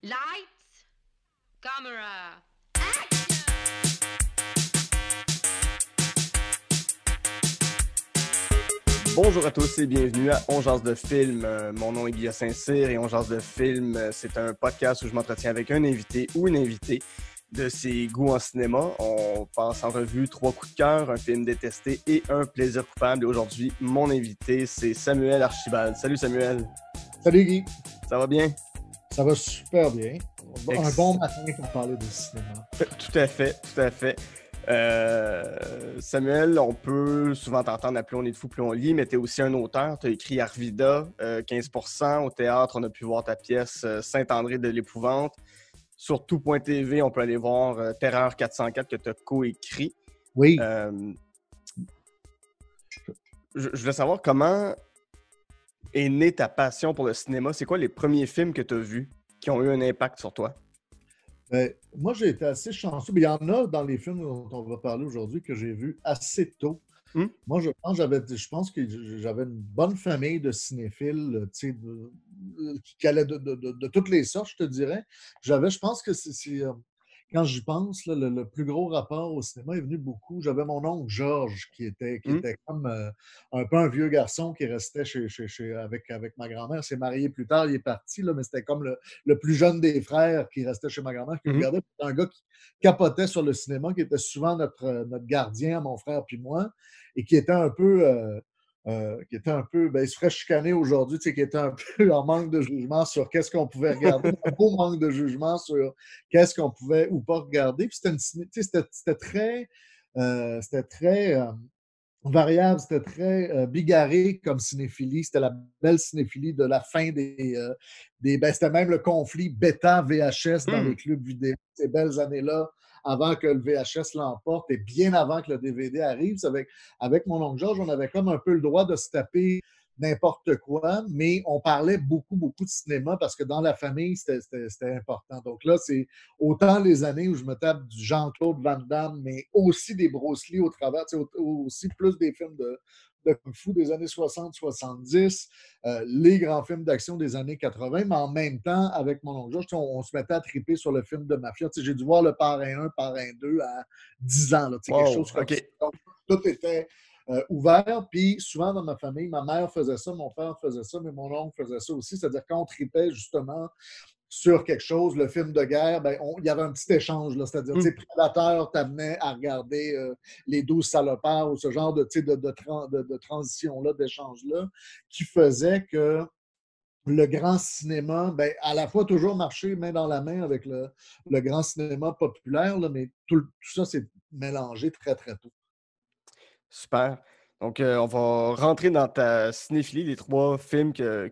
Lights, camera. Bonjour à tous et bienvenue à On jase de film. Mon nom est Guillaume Saint-Cyr et On jase de film, c'est un podcast où je m'entretiens avec un invité ou une invitée de ses goûts en cinéma. On passe en revue 3 coups de cœur, un film détesté et un plaisir coupable. Et aujourd'hui, mon invité, c'est Samuel Archibald. Salut Samuel. Salut Guy. Ça va bien? Ça va super bien. Un bon matin pour parler de cinéma. Tout à fait, tout à fait. Samuel, on peut souvent t'entendre appeler On est de fou, plus on lit, mais tu es aussi un auteur. Tu as écrit Arvida, 15%. Au théâtre, on a pu voir ta pièce Saint-André de l'Épouvante. Sur tout.tv, on peut aller voir Terreur 404 que tu as coécrit. Oui. Je voulais savoir comment est née ta passion pour le cinéma. C'est quoi les premiers films que tu as vus qui ont eu un impact sur toi? Moi, j'ai été assez chanceux. Il y en a dans les films dont on va parler aujourd'hui que j'ai vus assez tôt. Moi, je pense que j'avais une bonne famille de cinéphiles, qui allaient de toutes les sortes, je te dirais. Je pense que quand j'y pense, là, le plus gros rapport au cinéma est venu beaucoup. J'avais mon oncle Georges qui était comme un peu un vieux garçon qui restait avec ma grand-mère. Il s'est marié plus tard, il est parti, là, mais c'était comme le plus jeune des frères qui restait chez ma grand-mère, qui regardait. C'était un gars qui capotait sur le cinéma, qui était souvent notre gardien, mon frère puis moi, et qui était un peu... il se ferait chicaner aujourd'hui, qui était un peu en manque de jugement sur qu'est-ce qu'on pouvait regarder, un beau manque de jugement sur qu'est-ce qu'on pouvait ou pas regarder. Puis c'était très variable, c'était très bigarré comme cinéphilie. C'était la belle cinéphilie de la fin c'était même le conflit bêta-VHS dans les clubs vidéo, ces belles années-là, avant que le VHS l'emporte et bien avant que le DVD arrive. Avec mon oncle Georges, on avait comme un peu le droit de se taper n'importe quoi, mais on parlait beaucoup, beaucoup de cinéma parce que dans la famille, c'était important. Donc là, c'est autant les années où je me tape du Jean-Claude Van Damme, mais aussi des Bruce Lee au travers, aussi plus des films de Kung Fu des années 60-70, les grands films d'action des années 80, mais en même temps, avec mon oncle Georges, on se mettait à triper sur le film de mafia. J'ai dû voir le Parrain 1, Parrain 2 à 10 ans. Là, wow, quelque chose comme okay. ça. Donc, tout était ouvert. Puis souvent dans ma famille, ma mère faisait ça, mon père faisait ça, mais mon oncle faisait ça aussi. C'est-à-dire quand on tripait justement sur quelque chose, le film de guerre, il y avait un petit échange. Là, c'est-à-dire, Prédateur t'amenait à regarder les 12 salopards ou ce genre de transition-là, d'échange-là, qui faisait que le grand cinéma, à la fois toujours marché main dans la main avec le grand cinéma populaire, là, mais tout ça s'est mélangé très, très tôt. Super. Donc, on va rentrer dans ta cinéphilie, les 3 films que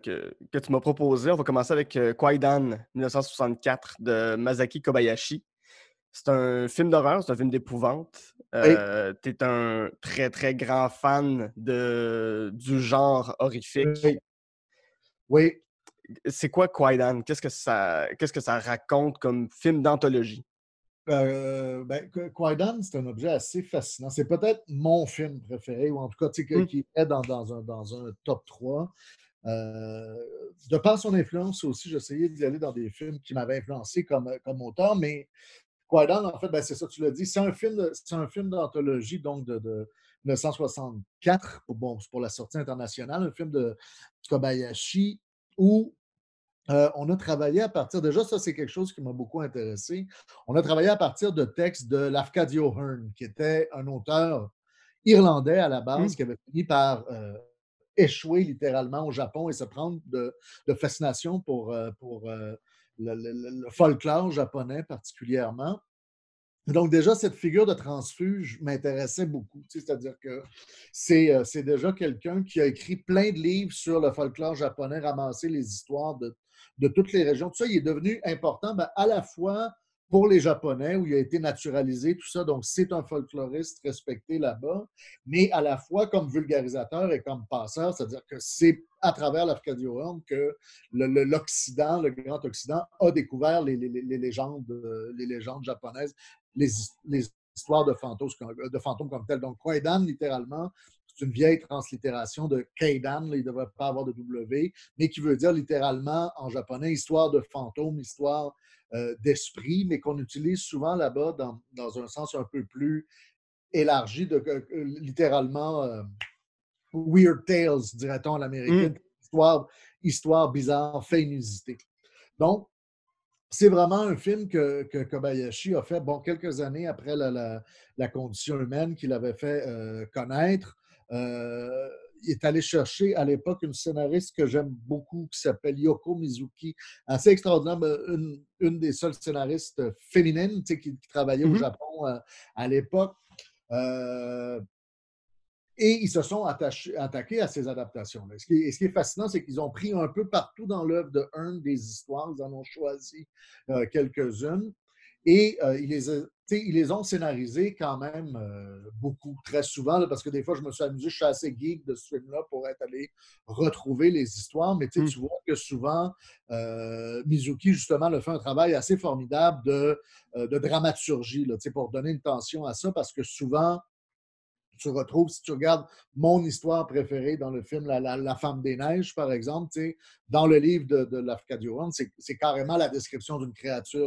tu m'as proposés. On va commencer avec Kwaidan, 1964, de Masaki Kobayashi. C'est un film d'horreur, c'est un film d'épouvante. Tu es un très, très grand fan du genre horrifique. Oui. C'est quoi Kwaidan? Qu'est-ce que ça raconte comme film d'anthologie? Kwaidan, c'est un objet assez fascinant. C'est peut-être mon film préféré, ou en tout cas qui est dans un top 3. De par son influence aussi, j'essayais d'y aller dans des films qui m'avaient influencé comme auteur, mais Kwaidan, en fait, c'est ça, tu l'as dit, c'est un film d'anthologie, donc de 1964, c'est pour la sortie internationale, un film de Kobayashi où on a travaillé à partir, déjà ça c'est quelque chose qui m'a beaucoup intéressé, on a travaillé à partir de textes de Lafcadio Hearn, qui était un auteur irlandais à la base, qui avait fini par échouer littéralement au Japon et se prendre de fascination pour le folklore japonais particulièrement. Donc déjà, cette figure de transfuge m'intéressait beaucoup. C'est-à-dire que c'est déjà quelqu'un qui a écrit plein de livres sur le folklore japonais, ramassé les histoires de toutes les régions. Tout ça, il est devenu important à la fois pour les Japonais, où il a été naturalisé, tout ça. Donc, c'est un folkloriste respecté là-bas, mais à la fois comme vulgarisateur et comme passeur, c'est-à-dire que c'est à travers l'Arcadio Horn que l'Occident, le grand Occident, a découvert les légendes japonaises, les histoires de fantômes comme telles. Donc, Kwaidan, littéralement, c'est une vieille translittération de Keidan, il ne devrait pas avoir de W, mais qui veut dire littéralement en japonais histoire de fantôme, histoire d'esprit, mais qu'on utilise souvent là-bas dans un sens un peu plus élargi, littéralement Weird Tales, dirait-on à l'américaine, histoire bizarre, fait inusité. Donc, c'est vraiment un film que Kobayashi a fait quelques années après la condition humaine qu'il avait fait connaître. Il est allé chercher à l'époque une scénariste que j'aime beaucoup qui s'appelle Yoko Mizuki, assez extraordinaire, une des seules scénaristes féminines qui travaillait au Japon à l'époque. Et ils se sont attaqués à ces adaptations-là. Ce qui est fascinant, c'est qu'ils ont pris un peu partout dans l'œuvre de Hearn des histoires, ils en ont choisi quelques-unes, et ils les ont scénarisées quand même beaucoup, très souvent, là, parce que des fois, je me suis amusé, je suis assez geek de ce film-là pour être allé retrouver les histoires, mais tu vois que souvent, Mizuki, justement, a fait un travail assez formidable de dramaturgie, là, pour donner une tension à ça, parce que souvent, tu retrouves, si tu regardes mon histoire préférée dans le film La Femme des Neiges, par exemple, dans le livre de Lafcadio, c'est carrément la description d'une créature.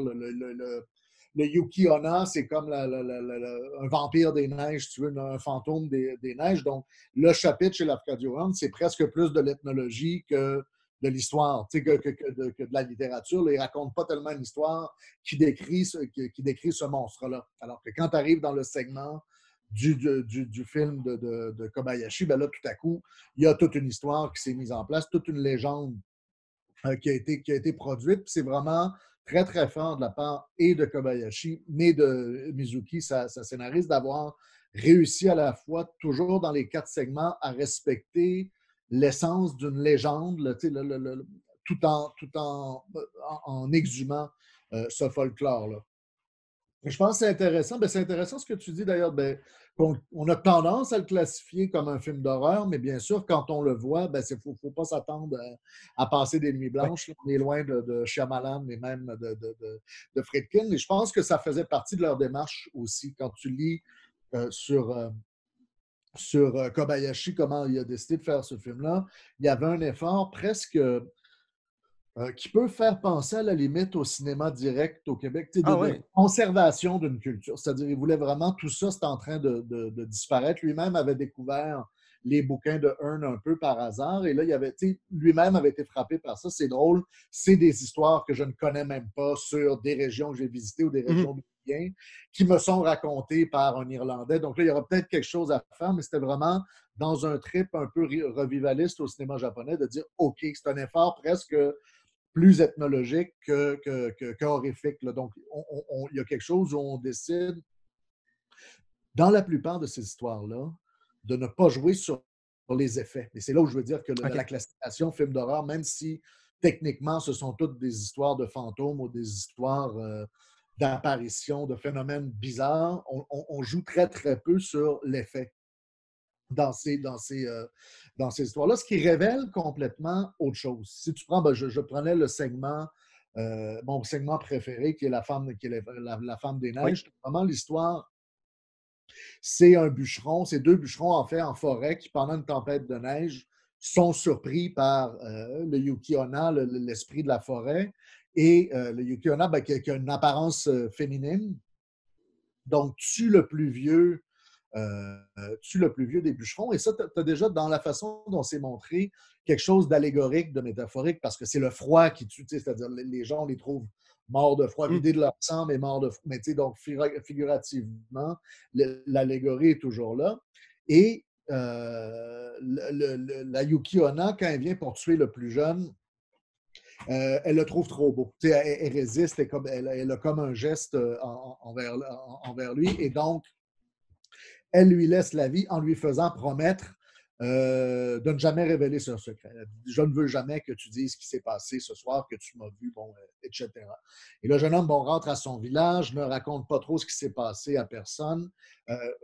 Le Yuki Onna, c'est comme un vampire des neiges, tu veux, un fantôme des neiges. Donc, le chapitre chez Lafcadio, c'est presque plus de l'ethnologie que de l'histoire, que de la littérature. Là, il ne raconte pas tellement une histoire qui décrit ce monstre-là. Alors que quand tu arrives dans le segment du film de Kobayashi, ben là, tout à coup, il y a toute une histoire qui s'est mise en place, toute une légende qui a été produite. Puis c'est vraiment très, très fort de la part et de Kobayashi, mais de Mizuki, sa scénariste, d'avoir réussi à la fois, toujours dans les 4 segments, à respecter l'essence d'une légende, là, tout en exhumant ce folklore-là. Je pense que c'est intéressant. C'est intéressant ce que tu dis d'ailleurs. On a tendance à le classifier comme un film d'horreur, mais bien sûr, quand on le voit, il ne faut pas s'attendre à passer des nuits blanches. On est loin de Shyamalan et même de Friedkin. Mais je pense que ça faisait partie de leur démarche aussi. Quand tu lis sur Kobayashi, comment il a décidé de faire ce film-là, il y avait un effort presque qui peut faire penser à la limite au cinéma direct au Québec, de conservation d'une culture. C'est-à-dire, il voulait vraiment, tout ça, c'est en train de disparaître. Lui-même avait découvert les bouquins de Hearn un peu par hasard, et là, lui-même avait été frappé par ça. C'est drôle, c'est des histoires que je ne connais même pas sur des régions que j'ai visitées ou des régions de bien, qui me sont racontées par un Irlandais. Donc là, il y aura peut-être quelque chose à faire, mais c'était vraiment dans un trip un peu revivaliste au cinéma japonais de dire, OK, c'est un effort presque plus ethnologique qu'horrifique. Donc, il y a quelque chose où on décide, dans la plupart de ces histoires-là, de ne pas jouer sur les effets. Et c'est là où je veux dire que la classification film d'horreur, même si techniquement, ce sont toutes des histoires de fantômes ou des histoires d'apparitions, de phénomènes bizarres, on joue très, très peu sur l'effet dans ces histoires-là, ce qui révèle complètement autre chose. Si tu prends, je prenais le segment, mon segment préféré, qui est la femme des neiges. Vraiment, l'histoire, c'est un bûcheron, c'est 2 bûcherons en fait en forêt qui, pendant une tempête de neige, sont surpris par le Yuki-onna, l'esprit de la forêt, et le Yuki-onna, qui a une apparence féminine, donc tue le plus vieux des bûcherons. Et ça, tu as déjà, dans la façon dont c'est montré, quelque chose d'allégorique, de métaphorique, parce que c'est le froid qui tue, c'est-à-dire les gens, on les trouve morts de froid, vidés de leur sang, mais morts de froid. Mais donc, figurativement, l'allégorie est toujours là. Et la Yuki Onna, quand elle vient pour tuer le plus jeune, elle le trouve trop beau. Elle résiste, elle a comme un geste envers lui. Et donc, elle lui laisse la vie en lui faisant promettre de ne jamais révéler son secret. Elle dit, je ne veux jamais que tu dises ce qui s'est passé ce soir, que tu m'as vu, etc. Et le jeune homme, rentre à son village, ne raconte pas trop ce qui s'est passé à personne,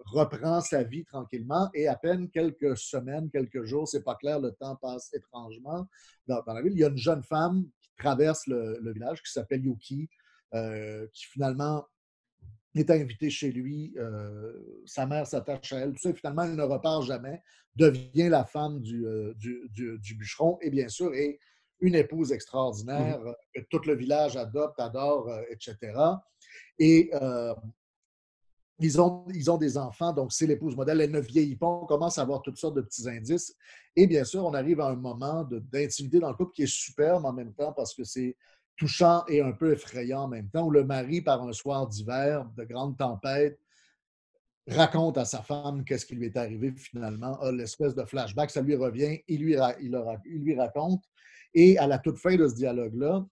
reprend sa vie tranquillement, et à peine quelques semaines, quelques jours, c'est pas clair, le temps passe étrangement dans la ville. Il y a une jeune femme qui traverse le village qui s'appelle Yuki, qui finalement est invité chez lui, sa mère s'attache à elle, tout ça, et finalement, elle ne repart jamais, devient la femme du bûcheron, et bien sûr, est une épouse Mhm. extraordinaire, que tout le village adopte, adore, etc. Et ils ont des enfants, donc c'est l'épouse modèle, elle ne vieillit pas, on commence à avoir toutes sortes de petits indices. Et bien sûr, on arrive à un moment d'intimité dans le couple qui est superbe en même temps parce que c'est touchant et un peu effrayant en même temps, où le mari, par un soir d'hiver, de grande tempête, raconte à sa femme qu'est-ce qui lui est arrivé finalement, a l'espèce de flashback, ça lui revient, il lui raconte. Et à la toute fin de ce dialogue-là,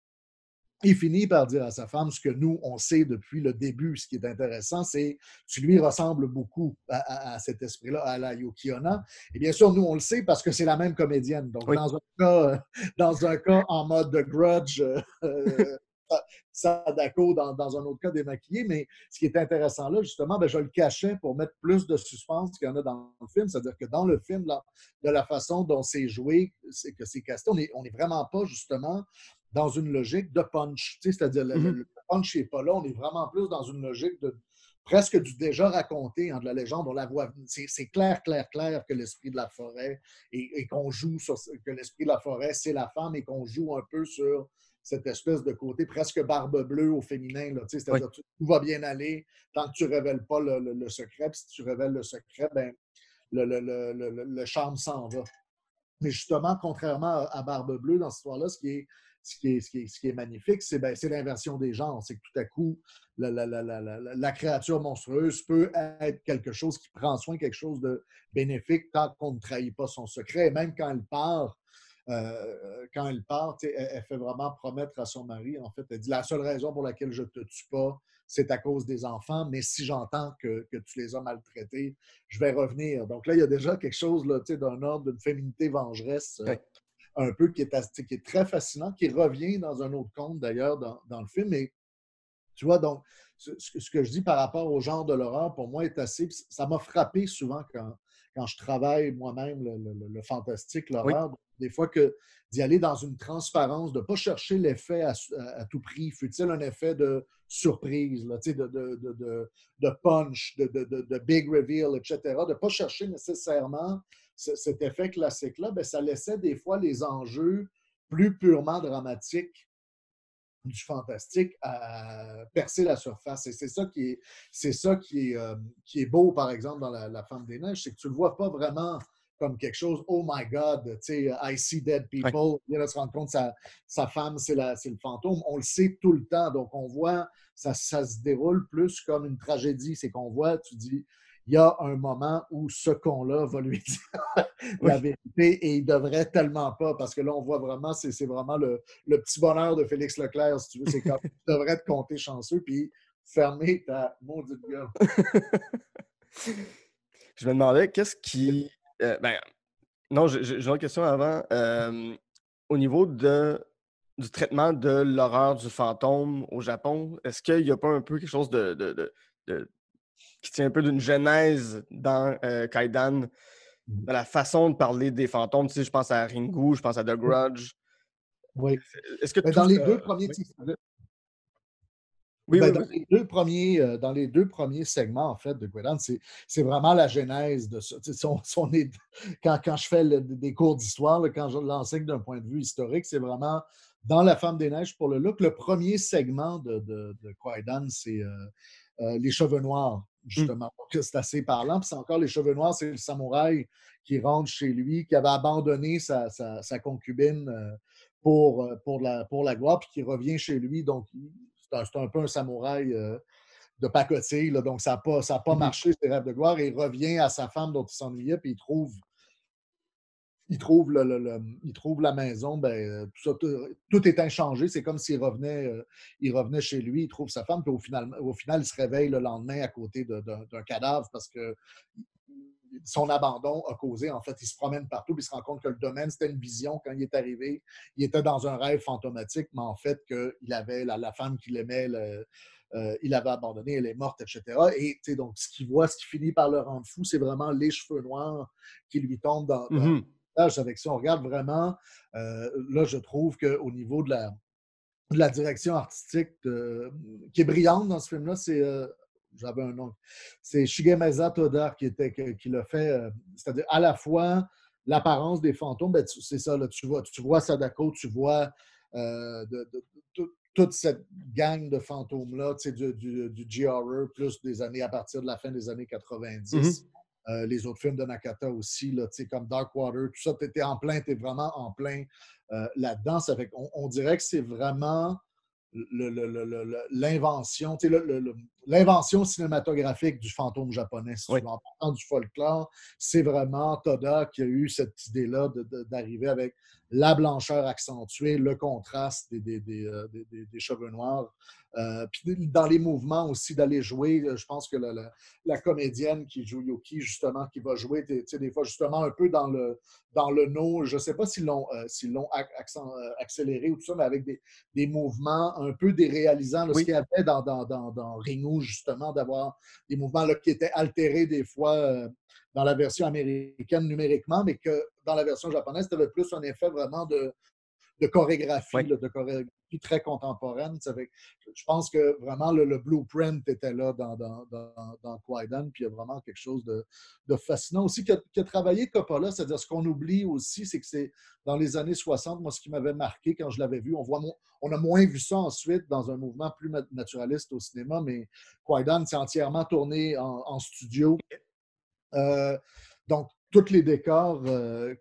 il finit par dire à sa femme ce que nous, on sait depuis le début. Ce qui est intéressant, c'est tu lui ressembles beaucoup à cet esprit-là, à la Yuki Onna. Et bien sûr, nous, on le sait parce que c'est la même comédienne. Donc, Oui. dans un cas en mode de grudge, Sadako, dans un autre cas démaquillé. Mais ce qui est intéressant là, justement, ben, je le cachais pour mettre plus de suspense qu'il y en a dans le film. C'est-à-dire que dans le film, là, de la façon dont c'est joué, c'est que c'est casté, on est vraiment pas, justement, dans une logique de punch. C'est-à-dire, Mhm. le punch n'est pas là. On est vraiment plus dans une logique de presque du déjà raconté, de la légende. On la voit. C'est clair, clair, clair que l'esprit de la forêt et qu'on joue sur que l'esprit de la forêt, c'est la femme et qu'on joue un peu sur cette espèce de côté presque barbe bleue au féminin. Oui. C'est-à-dire tout va bien aller tant que tu ne révèles pas le secret. Puis si tu révèles le secret, ben, le charme s'en va. Mais justement, contrairement à Barbe Bleue, dans cette histoire-là, ce qui est magnifique, c'est ben, l'inversion des genres. C'est que tout à coup, la créature monstrueuse peut être quelque chose qui prend soin, quelque chose de bénéfique tant qu'on ne trahit pas son secret. Et même quand elle part, elle fait vraiment promettre à son mari, en fait, elle dit la seule raison pour laquelle je ne te tue pas, c'est à cause des enfants, mais si j'entends que tu les as maltraités, je vais revenir. Donc là, il y a déjà quelque chose là, d'un ordre d'une féminité vengeresse Oui. un peu qui est très fascinant, qui revient dans un autre conte d'ailleurs dans le film. Et tu vois, donc, ce que je dis par rapport au genre de l'horreur, pour moi, est assez. Ça m'a frappé souvent quand je travaille moi-même le fantastique, Oui. l'horreur. Des fois, d'y aller dans une transparence, de ne pas chercher l'effet à tout prix, fut-il un effet de surprise, là, de punch, de big reveal, etc. De ne pas chercher nécessairement cet effet classique-là, ben, ça laissait des fois les enjeux plus purement dramatiques du fantastique à percer la surface. Et c'est ça qui est beau, par exemple, dans la Femme des Neiges, c'est que tu ne le vois pas vraiment comme quelque chose, oh my God, tu sais, I see dead Oui. people. Il vient de se rendre compte que sa femme, c'est le fantôme. On le sait tout le temps. Donc, on voit, ça se déroule plus comme une tragédie. C'est qu'on voit, tu dis, il y a un moment où ce con-là va lui dire la Oui. vérité et il devrait tellement pas, parce que là, on voit vraiment, c'est vraiment le petit bonheur de Félix Leclerc, si tu veux. C'est comme, tu devrais te compter chanceux, puis fermer ta maudite gueule. Je me demandais qu'est-ce qui. Ben, non, j'ai une autre question avant. Au niveau du traitement de l'horreur du fantôme au Japon, est-ce qu'il n'y a pas un peu quelque chose de- qui tient un peu d'une genèse dans Kaidan, dans la façon de parler des fantômes? Tu sais, je pense à Ringu, je pense à The Grudge. Oui. Est-ce que Mais tout dans les ça. deux premiers, Oui, oui, ben, oui, vas-y. dans les deux premiers segments, en fait, de Guédan, c'est vraiment la genèse de ça. Quand je fais des cours d'histoire, quand je l'enseigne d'un point de vue historique, c'est vraiment dans La Femme des Neiges pour le look. Le premier segment de Kwaidan, c'est les cheveux noirs, Hmm. justement. Donc, c'est assez parlant. Puis c'est encore les cheveux noirs, c'est le samouraï qui rentre chez lui, qui avait abandonné sa concubine pour la gloire, puis qui revient chez lui. Donc, c'est un peu un samouraï de pacotille, là, donc ça n'a pas Mhm. marché, ses rêves de gloire, et il revient à sa femme dont il s'ennuyait, puis il trouve, il trouve la maison, ben, tout est inchangé. C'est comme s'il revenait, il revenait chez lui, il trouve sa femme, puis au final, il se réveille le lendemain à côté d'un cadavre parce que son abandon a causé, en fait, il se promène partout, puis il se rend compte que le domaine, c'était une vision. Quand il est arrivé, il était dans un rêve fantomatique, mais en fait, qu'il avait la femme qu'il aimait, il l'avait abandonnée, elle est morte, etc. Et donc, ce qu'il voit, ce qui finit par le rendre fou, c'est vraiment les cheveux noirs qui lui tombent dans Mhm. avec ça. On regarde vraiment, là, je trouve qu'au niveau de la direction artistique qui est brillante dans ce film-là, j'avais un nom. C'est Shigemasa Toda qui l'a fait. C'est-à-dire à la fois l'apparence des fantômes, ben, c'est ça, là, tu vois Sadako, tu vois toute cette gang de fantômes-là, du G-horror, plus des années à partir de la fin des années 90. Les autres films de Nakata aussi, là, comme Darkwater, tout ça, tu es vraiment en plein là-dedans. Ça fait on dirait que c'est vraiment l'invention, l'invention cinématographique du fantôme japonais, si Oui. tu veux. En partant du folklore, c'est vraiment Toda qui a eu cette idée-là d'arriver avec la blancheur accentuée, le contraste des cheveux noirs. Puis dans les mouvements aussi, d'aller jouer, je pense que la comédienne qui joue Yuki, justement, qui va jouer, des fois, justement, un peu dans le no, je ne sais pas s'ils l'ont accéléré ou tout ça, mais avec des mouvements un peu déréalisants, là, ce Oui. qu'il y avait dans Ringu, justement, d'avoir des mouvements là, qui étaient altérés des fois dans la version américaine numériquement, mais que dans la version japonaise, tu avais plus un effet vraiment de chorégraphie, Oui. là, de chorégraphie très contemporaine. Je pense que vraiment le blueprint était là dans Kwaidan, puis il y a vraiment quelque chose de fascinant aussi qui a travaillé Coppola, c'est-à-dire ce qu'on oublie aussi, c'est que c'est dans les années 60, moi, ce qui m'avait marqué quand je l'avais vu, on a moins vu ça ensuite dans un mouvement plus naturaliste au cinéma, mais Kwaidan, c'est entièrement tourné en studio. Donc, tous les décors,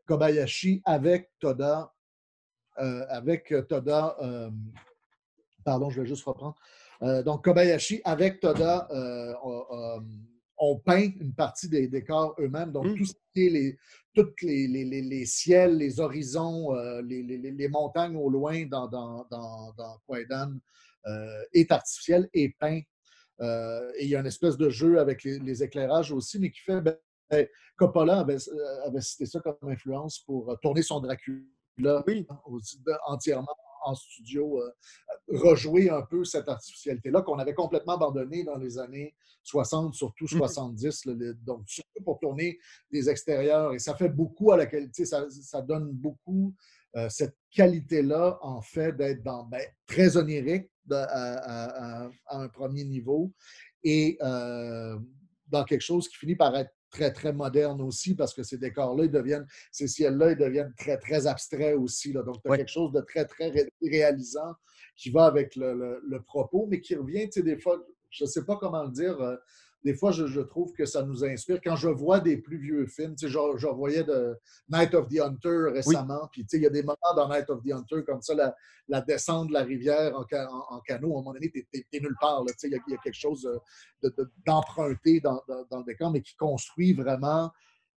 Kobayashi avec Toda, pardon, je vais juste reprendre. Donc, Kobayashi avec Toda ont peint une partie des décors eux-mêmes. Donc, tout ce qui est tous les ciels, les horizons, les montagnes au loin dans Kwaidan est artificiel et peint. Et il y a une espèce de jeu avec les éclairages aussi, mais qui fait. Coppola avait cité ça comme influence pour tourner son Dracula Oui. entièrement en studio, rejouer un peu cette artificialité-là qu'on avait complètement abandonnée dans les années 60, surtout 70. Donc, surtout pour tourner des extérieurs. Et ça fait beaucoup à la qualité, ça donne beaucoup cette qualité-là, en fait, d'être très onirique à un premier niveau et dans quelque chose qui finit par être très, très moderne aussi, parce que ces décors-là, ces ciels-là, ils deviennent très, très abstraits aussi. Là. Donc, tu as quelque chose de très, très réalisant qui va avec le propos, mais qui revient, tu sais, des fois, je ne sais pas comment le dire, des fois, je trouve que ça nous inspire. Quand je vois des plus vieux films, tu sais, je revoyais de Night of the Hunter récemment, puis tu sais, il y a des moments dans Night of the Hunter, comme ça, la descente de la rivière en canot, à un moment donné, tu es nulle part. Là, tu sais, il y a quelque chose d'emprunté dans le décor, mais qui construit vraiment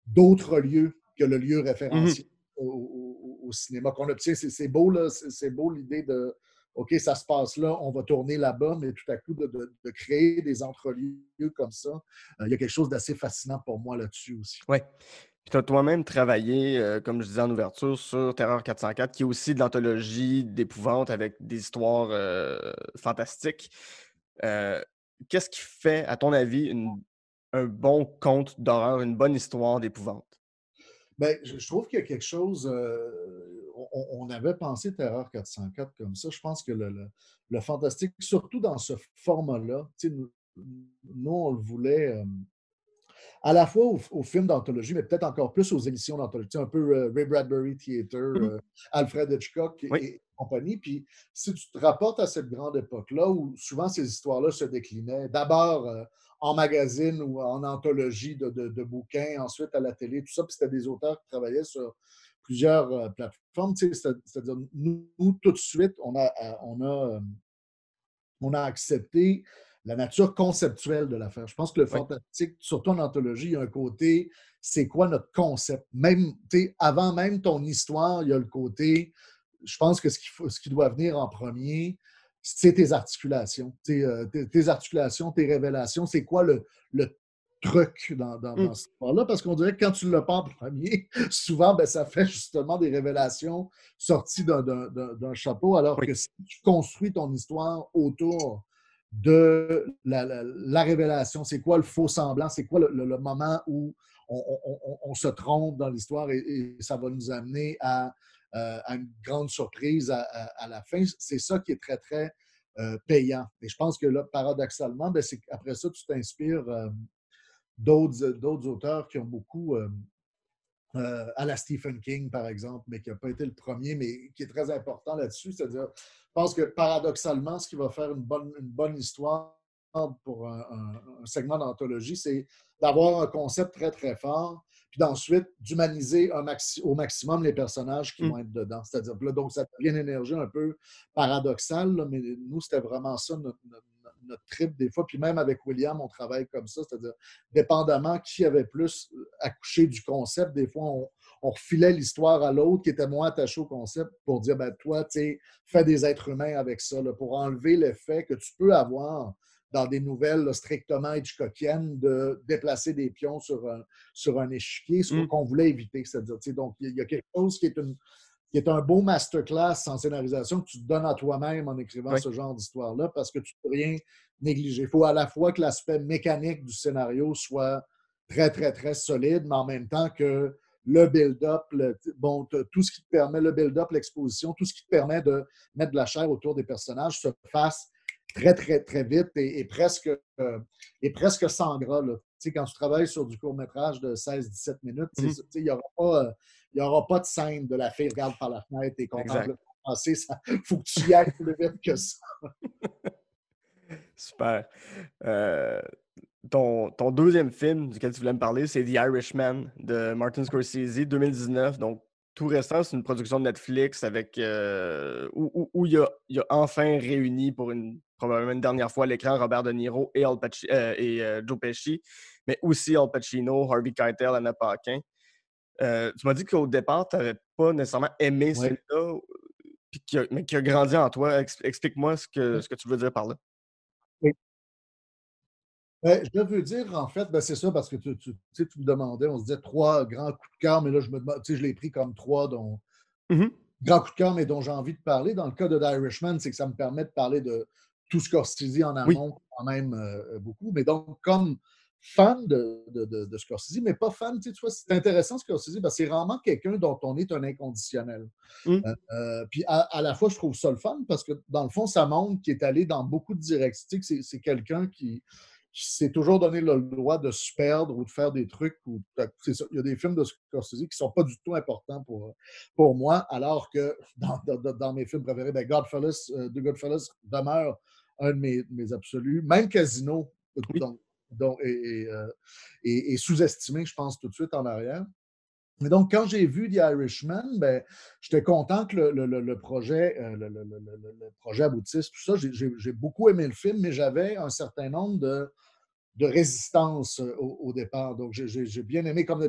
d'autres lieux que le lieu référencié au cinéma qu'on obtient. C'est beau, là, c'est beau l'idée de OK, ça se passe là, on va tourner là-bas, mais tout à coup, de créer des entrelieux comme ça, il y a quelque chose d'assez fascinant pour moi là-dessus aussi. Oui. Puis tu as toi-même travaillé, comme je disais en ouverture, sur Terreur 404, qui est aussi de l'anthologie d'épouvante avec des histoires fantastiques. Qu'est-ce qui fait, à ton avis, un bon conte d'horreur, une bonne histoire d'épouvante? Ben, je trouve qu'il y a quelque chose. On avait pensé Terreur 404 comme ça. Je pense que le fantastique, surtout dans ce format-là, nous, on le voulait à la fois au film d'anthologie, mais peut-être encore plus aux émissions d'anthologie. Un peu Ray Bradbury Theater, Alfred Hitchcock Oui. et compagnie. Puis si tu te rapportes à cette grande époque-là, où souvent ces histoires-là se déclinaient, d'abord en magazine ou en anthologie de bouquins, ensuite à la télé, tout ça, puis c'était des auteurs qui travaillaient sur plusieurs plateformes. C'est-à-dire, nous, tout de suite, on a accepté la nature conceptuelle de l'affaire. Je pense que le fantastique, surtout en anthologie, il y a un côté, c'est quoi notre concept? Même, avant même ton histoire, il y a le côté, je pense que ce qui doit venir en premier, c'est tes articulations. Tes articulations, tes révélations, c'est quoi le truc dans cette histoire-là? Parce qu'on dirait que quand tu ne l'as pas en premier, souvent, ben, ça fait justement des révélations sorties d'un chapeau, alors que si tu construis ton histoire autour de la révélation, c'est quoi le faux semblant, c'est quoi le moment où on se trompe dans l'histoire et ça va nous amener à une grande surprise à la fin. C'est ça qui est très, très payant. Et je pense que là, paradoxalement, ben, c'est après ça, tu t'inspires d'autres auteurs qui ont beaucoup, à la Stephen King, par exemple, mais qui n'a pas été le premier, mais qui est très important là-dessus. C'est-à-dire, je pense que paradoxalement, ce qui va faire une bonne histoire pour un segment d'anthologie, c'est d'avoir un concept très, très fort, puis d'ensuite d'humaniser au maximum les personnages qui vont être dedans. C'est-à-dire, là, donc, ça devient une énergie un peu paradoxale, là, mais nous, c'était vraiment ça notre trip des fois. Puis même avec William, on travaille comme ça, c'est-à-dire, dépendamment qui avait plus accouché du concept, des fois, on refilait l'histoire à l'autre qui était moins attaché au concept pour dire, ben toi, tu sais, fais des êtres humains avec ça, là, pour enlever l'effet que tu peux avoir dans des nouvelles là, strictement hitchcockiennes de déplacer des pions sur un échiquier, ce qu'on voulait éviter. C'est-à-dire, donc, il y a quelque chose qui est un beau masterclass en scénarisation que tu te donnes à toi-même en écrivant ce genre d'histoire-là parce que tu ne peux rien négliger. Il faut à la fois que l'aspect mécanique du scénario soit très, très, très solide, mais en même temps que le build-up, tout ce qui te permet, le build-up, l'exposition, tout ce qui te permet de mettre de la chair autour des personnages se fasse très, très, très vite et presque sans gras. Là. Quand tu travailles sur du court-métrage de 16-17 minutes, il n'y aura pas de scène de la fille regarde par la fenêtre et contemple le passé. Il faut que tu y ailles plus vite que ça. Super. Ton deuxième film duquel tu voulais me parler, c'est The Irishman de Martin Scorsese, 2019. Donc, tout récent, c'est une production de Netflix avec où il a enfin réuni pour probablement une dernière fois à l'écran Robert De Niro et Joe Pesci, mais aussi Al Pacino, Harvey Keitel, Anna Paquin. Tu m'as dit qu'au départ, tu n'avais pas nécessairement aimé celui-là, mais qui a grandi en toi. Explique-moi ce que tu veux dire par là. Oui. Je veux dire, en fait, c'est ça, parce que tu me demandais, on se disait 3 grands coups de cœur, mais là, je l'ai pris comme 3 dont grands coups de cœur, mais dont j'ai envie de parler. Dans le cas de The Irishman, c'est que ça me permet de parler de tout Scorsese en amont, quand même beaucoup. Mais donc, comme fan de Scorsese, mais pas fan, tu vois, c'est intéressant Scorsese, parce que c'est rarement quelqu'un dont on est un inconditionnel. Puis à la fois, je trouve ça le fun, parce que dans le fond, ça montre qu'il est allé dans beaucoup de directions. C'est quelqu'un qui s'est toujours donné le droit de se perdre ou de faire des trucs. Il y a des films de Scorsese qui ne sont pas du tout importants pour moi, alors que dans mes films préférés, Goodfellas demeure un de mes absolus. Même Casino est sous-estimé, je pense, tout de suite en arrière. Mais donc, quand j'ai vu The Irishman, j'étais content que le projet aboutisse, tout ça. J'ai beaucoup aimé le film, mais j'avais un certain nombre de résistance au départ. Donc, j'ai bien aimé, comme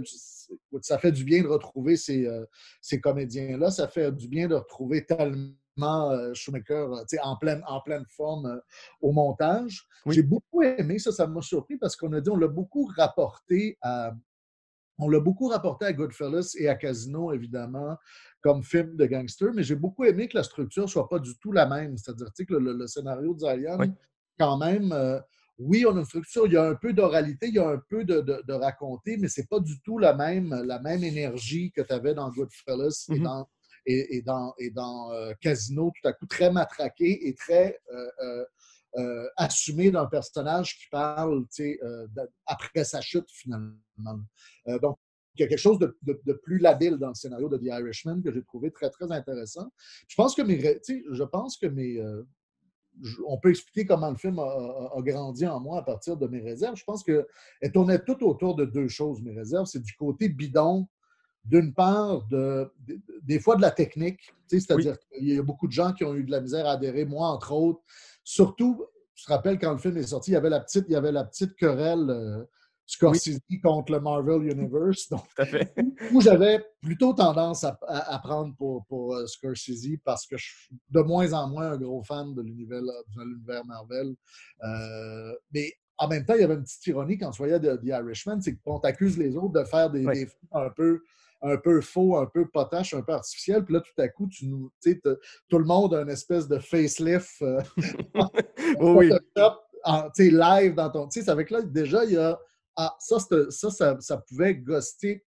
ça fait du bien de retrouver ces comédiens-là. Ça fait du bien de retrouver tellement Schumacher en pleine forme au montage. J'ai beaucoup aimé ça m'a surpris parce qu'on a dit, on l'a beaucoup rapporté à Goodfellas et à Casino, évidemment, comme film de gangster, mais j'ai beaucoup aimé que la structure ne soit pas du tout la même. C'est-à-dire que le scénario de Zion, quand même, oui, on a une structure, il y a un peu d'oralité, il y a un peu de raconter, mais ce n'est pas du tout la même énergie que tu avais dans Goodfellas et dans Casino, tout à coup très matraqué et très assumé d'un personnage qui parle après sa chute, finalement. Donc, il y a quelque chose de plus labile dans le scénario de The Irishman que j'ai trouvé très, très intéressant. Je pense que on peut expliquer comment le film a grandi en moi à partir de mes réserves. Je pense qu'elle tournait tout autour de 2 choses, mes réserves. C'est du côté bidon, d'une part, des fois de la technique, c'est-à-dire qu'il y a beaucoup de gens qui ont eu de la misère à adhérer, moi entre autres. Surtout, je te rappelle, quand le film est sorti, il y avait la petite querelle Scorsese contre le Marvel Universe. Donc, tout à fait. où j'avais plutôt tendance à prendre pour Scorsese parce que je suis de moins en moins un gros fan de l'univers Marvel. Mais en même temps, il y avait une petite ironie quand tu voyais The Irishman, c'est qu'on t'accuse les autres de faire des films un peu faux, un peu potache, un peu artificiel. Puis là, tout à coup, tout le monde a une espèce de facelift live dans ton... C'est avec là, déjà, il y a... ça pouvait ghoster.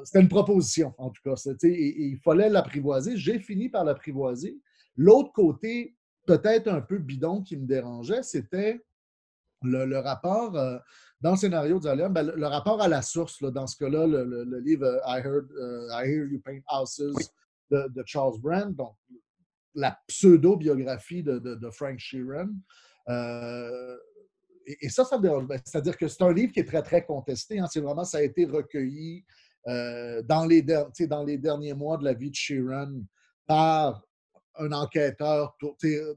C'était une proposition, en tout cas. Il fallait l'apprivoiser. J'ai fini par l'apprivoiser. L'autre côté peut-être un peu bidon qui me dérangeait, c'était le rapport, dans le scénario d'Alien, ben, le rapport à la source, là, dans ce cas-là, le livre I Hear You Paint Oui. Houses de Charles Brand, donc la pseudo-biographie de Frank Sheeran. Euh, et ça me dérange. Ben, c'est-à-dire que c'est un livre qui est très, très contesté. Hein. C'est vraiment, ça a été recueilli dans les derniers mois de la vie de Sheeran par un enquêteur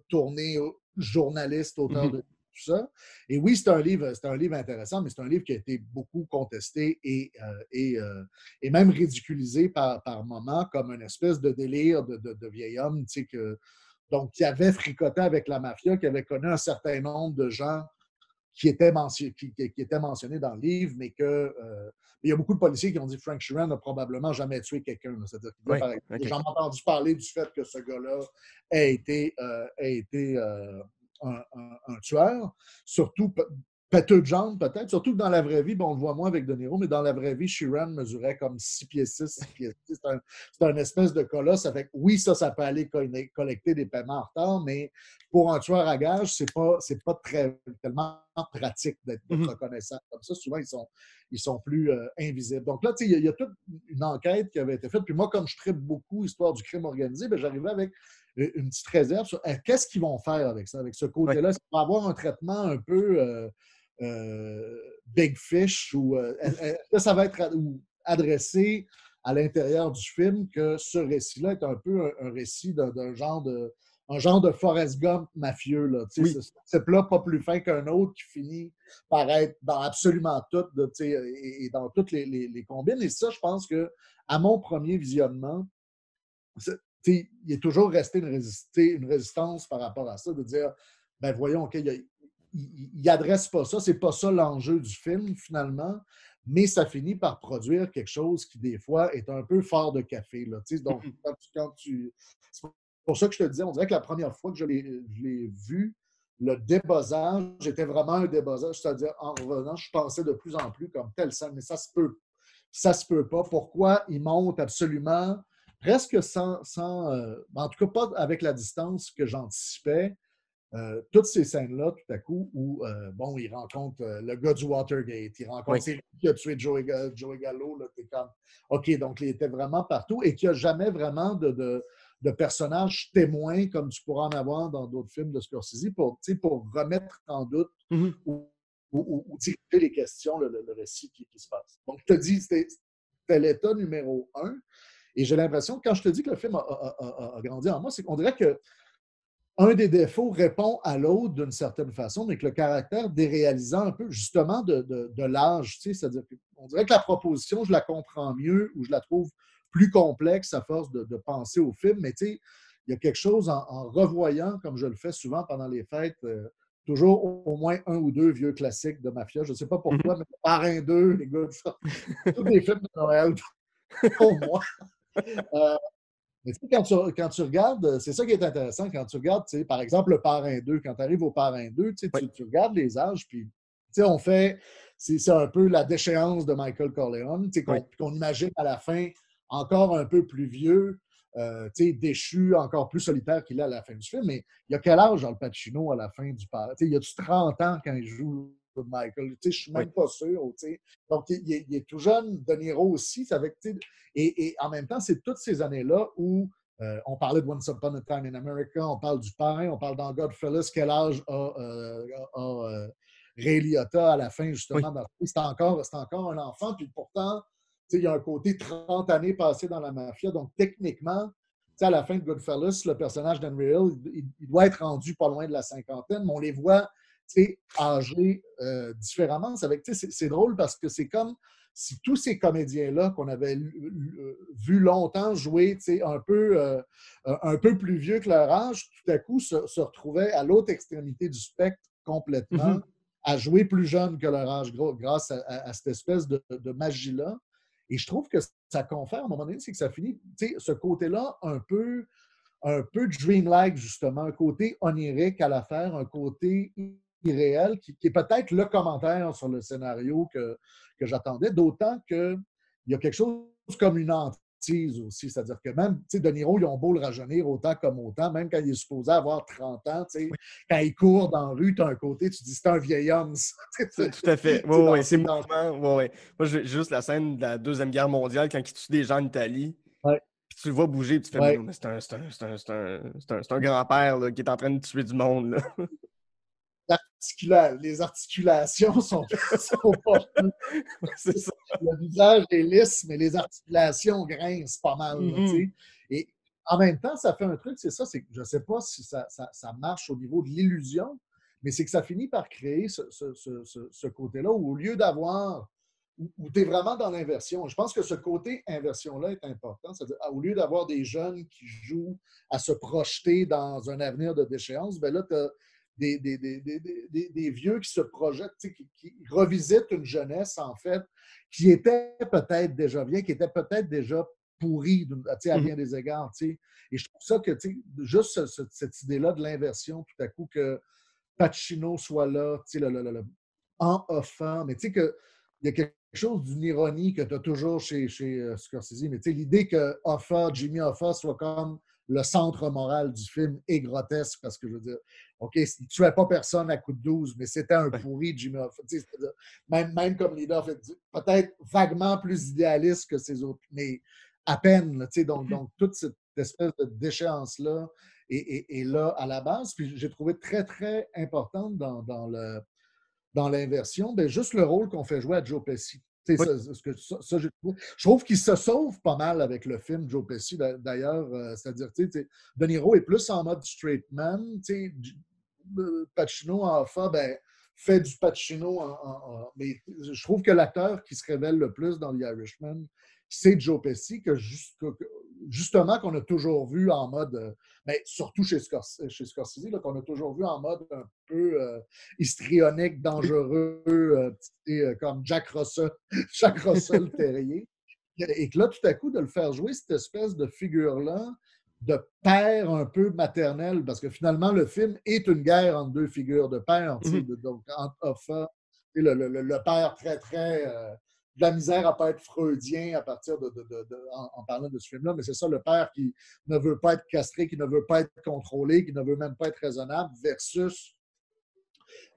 tourné journaliste, auteur Mhm. de tout ça. Et oui, c'est un livre intéressant, mais c'est un livre qui a été beaucoup contesté et même ridiculisé par moments comme une espèce de délire de vieil homme, donc qui avait fricoté avec la mafia, qui avait connu un certain nombre de gens qui étaient mentionnés dans le livre, mais il y a beaucoup de policiers qui ont dit que Frank Sheeran n'a probablement jamais tué quelqu'un. C'est-à-dire qu'il Oui, par exemple, OK. j'ai jamais entendu parler du fait que ce gars-là ait été un tueur. Surtout, pâteux de jambes peut-être. Surtout que dans la vraie vie, bon, on le voit moins avec De Niro, mais dans la vraie vie, Sheeran mesurait comme 6 pieds 6, 6 pieds 6. C'est un espèce de colosse. Ça fait que, oui, ça peut aller collecter des paiements en retard, mais pour un tueur à gages, c'est pas tellement pratique d'être Mhm. reconnaissant comme ça. Souvent, ils sont plus invisibles. Donc là, il y a toute une enquête qui avait été faite. Puis moi, comme je traite beaucoup histoire du crime organisé, ben, j'arrivais avec une petite réserve sur qu'est-ce qu'ils vont faire avec ça, avec ce Oui. côté-là. Ça va avoir un traitement un peu Big Fish ou est-ce que ça va être adressé à l'intérieur du film que ce récit-là est un peu un récit d'un genre de Forrest Gump mafieux. Là, Oui. ce plat pas plus fin qu'un autre qui finit par être dans absolument tout et dans toutes les combines. Et ça, je pense que à mon premier visionnement, il est toujours resté une résistance par rapport à ça, de dire, ben voyons, OK, il n'adresse pas ça, c'est pas ça l'enjeu du film, finalement, mais ça finit par produire quelque chose qui, des fois, est un peu fort de café. Là, donc, Mhm. c'est pour ça que je te disais, on dirait que la première fois que je l'ai vu, le débossage était vraiment un débossage, c'est-à-dire, en revenant, je pensais de plus en plus comme telle scène, mais ça se peut pas. Pourquoi il monte absolument presque en tout cas pas avec la distance que j'anticipais, toutes ces scènes-là, tout à coup, où, bon, il rencontre le gars du Watergate, il rencontre Oui. c'est lui qui a tué Joey Gallo, là, t'es comme, OK, donc il était vraiment partout et qu'il n'y a jamais vraiment de personnages témoins comme tu pourras en avoir dans d'autres films de Scorsese pour remettre en doute Mhm. ou diriger les questions, le récit qui se passe. Donc, je te dis, c'était l'état numéro un. Et j'ai l'impression, quand je te dis que le film a grandi en moi, c'est qu'on dirait que un des défauts répond à l'autre d'une certaine façon, mais que le caractère déréalisant un peu justement de l'âge, c'est-à-dire qu'on dirait que la proposition, je la comprends mieux ou je la trouve plus complexe à force de penser au film, mais il y a quelque chose en revoyant, comme je le fais souvent pendant les fêtes, toujours au moins un ou deux vieux classiques de mafia. Je ne sais pas Mhm. pourquoi, mais Parrain 2, les gars, ça, tous les films de Noël pour moi. Euh, mais quand tu regardes, c'est ça qui est intéressant, quand tu regardes, par exemple, le Parrain 2, quand tu arrives au Parrain 2, Oui. tu regardes les âges, puis on fait, c'est un peu la déchéance de Michael Corleone, Oui. qu'on imagine à la fin encore un peu plus vieux, déchu, encore plus solitaire qu'il est à la fin du film. Mais il y a quel âge, Al Pacino, à la fin du Parrain? Il y a-tu 30 ans quand il joue Michael? Je ne suis Oui. même pas sûr. Donc, il est tout jeune, De Niro aussi. Et en même temps, c'est toutes ces années-là où on parlait de Once Upon a Time in America, on parle du Parrain, on parle dans Godfellas, quel âge a Ray Liotta à la fin, Oui. justement. C'est encore un enfant, puis pourtant, il y a un côté 30 années passées dans la mafia, donc techniquement, à la fin de Goodfellas, le personnage d'Henry Hill, il doit être rendu pas loin de la cinquantaine, mais on les voit âgés différemment. C'est drôle parce que c'est comme si tous ces comédiens-là qu'on avait vu longtemps jouer un peu plus vieux que leur âge, tout à coup se retrouvaient à l'autre extrémité du spectre complètement, Mhm. à jouer plus jeune que leur âge grâce à cette espèce de magie-là. Et je trouve que ça confère, à un moment donné, c'est que ça finit, ce côté-là un peu dreamlike, justement, un côté onirique à l'affaire, un côté irréel, qui est peut-être le commentaire sur le scénario que j'attendais, d'autant qu'il y a quelque chose comme une entrée aussi. C'est-à-dire que même, tu sais, De Niro, ils ont beau le rajeunir autant comme autant, même quand il est supposé avoir 30 ans, tu sais, Oui. quand il court dans la rue, tu as un côté, tu dis, c'est un vieil homme, ça. Tout à fait. Tu sais, Oui, c'est dans- mouvement. Ouais. Moi, j'ai juste la scène de la Deuxième Guerre mondiale quand il tue des gens en Italie. Ouais, Puis tu le vois bouger, puis tu fais, mais ouais. non, mais c'est un grand-père là, qui est en train de tuer du monde. Là. Les articulations sont pas. C'est ça. Le visage est lisse, mais les articulations grincent pas mal. Là, tu Mhm. sais. Et en même temps, ça fait un truc, c'est ça, c'est que je ne sais pas si ça marche au niveau de l'illusion, mais c'est que ça finit par créer ce côté-là où au lieu d'avoir, où tu es vraiment dans l'inversion. Je pense que ce côté inversion-là est important. C'est-à-dire, au lieu d'avoir des jeunes qui jouent à se projeter dans un avenir de déchéance, ben là, tu as des vieux qui se projettent, qui revisitent une jeunesse, en fait, qui était peut-être déjà bien, qui était peut-être déjà pourrie à bien des égards. Et je trouve ça que juste cette idée-là de l'inversion, tout à coup, que Pacino soit là, en offrant, mais tu sais qu'il y a quelque chose d'une ironie que tu as toujours chez Scorsese, mais tu sais, l'idée que Jimmy Hoffa soit comme le centre moral du film est grotesque parce que je veux dire, OK, il ne tuait pas personne à coup de 12, mais c'était un Ouais. pourri, Jimmy Hoffa. Même comme leader, peut-être vaguement plus idéaliste que ses autres, mais à peine. Là, donc, toute cette espèce de déchéance-là est là à la base. Puis j'ai trouvé très, très importante dans l'inversion, ben, juste le rôle qu'on fait jouer à Joe Pesci. Oui. Je trouve qu'il se sauve pas mal avec le film, Joe Pesci, d'ailleurs. C'est-à-dire, De Niro est plus en mode straight man. Pacino en fa, ben, fait du Pacino. Mais je trouve que l'acteur qui se révèle le plus dans The Irishman, c'est Joe Pesci, justement qu'on a toujours vu en mode, mais surtout chez Scorsese, là, qu'on a toujours vu en mode un peu histrionique, dangereux, comme Jack Russell, Jack Russell Terrier. Et que là, tout à coup, de le faire jouer cette espèce de figure-là, de père un peu maternel, parce que finalement, le film est une guerre entre deux figures de père, donc entre Hoffa, le père très, très de la misère à ne pas être freudien à partir en parlant de ce film-là, mais c'est ça, le père qui ne veut pas être castré, qui ne veut pas être contrôlé, qui ne veut même pas être raisonnable, versus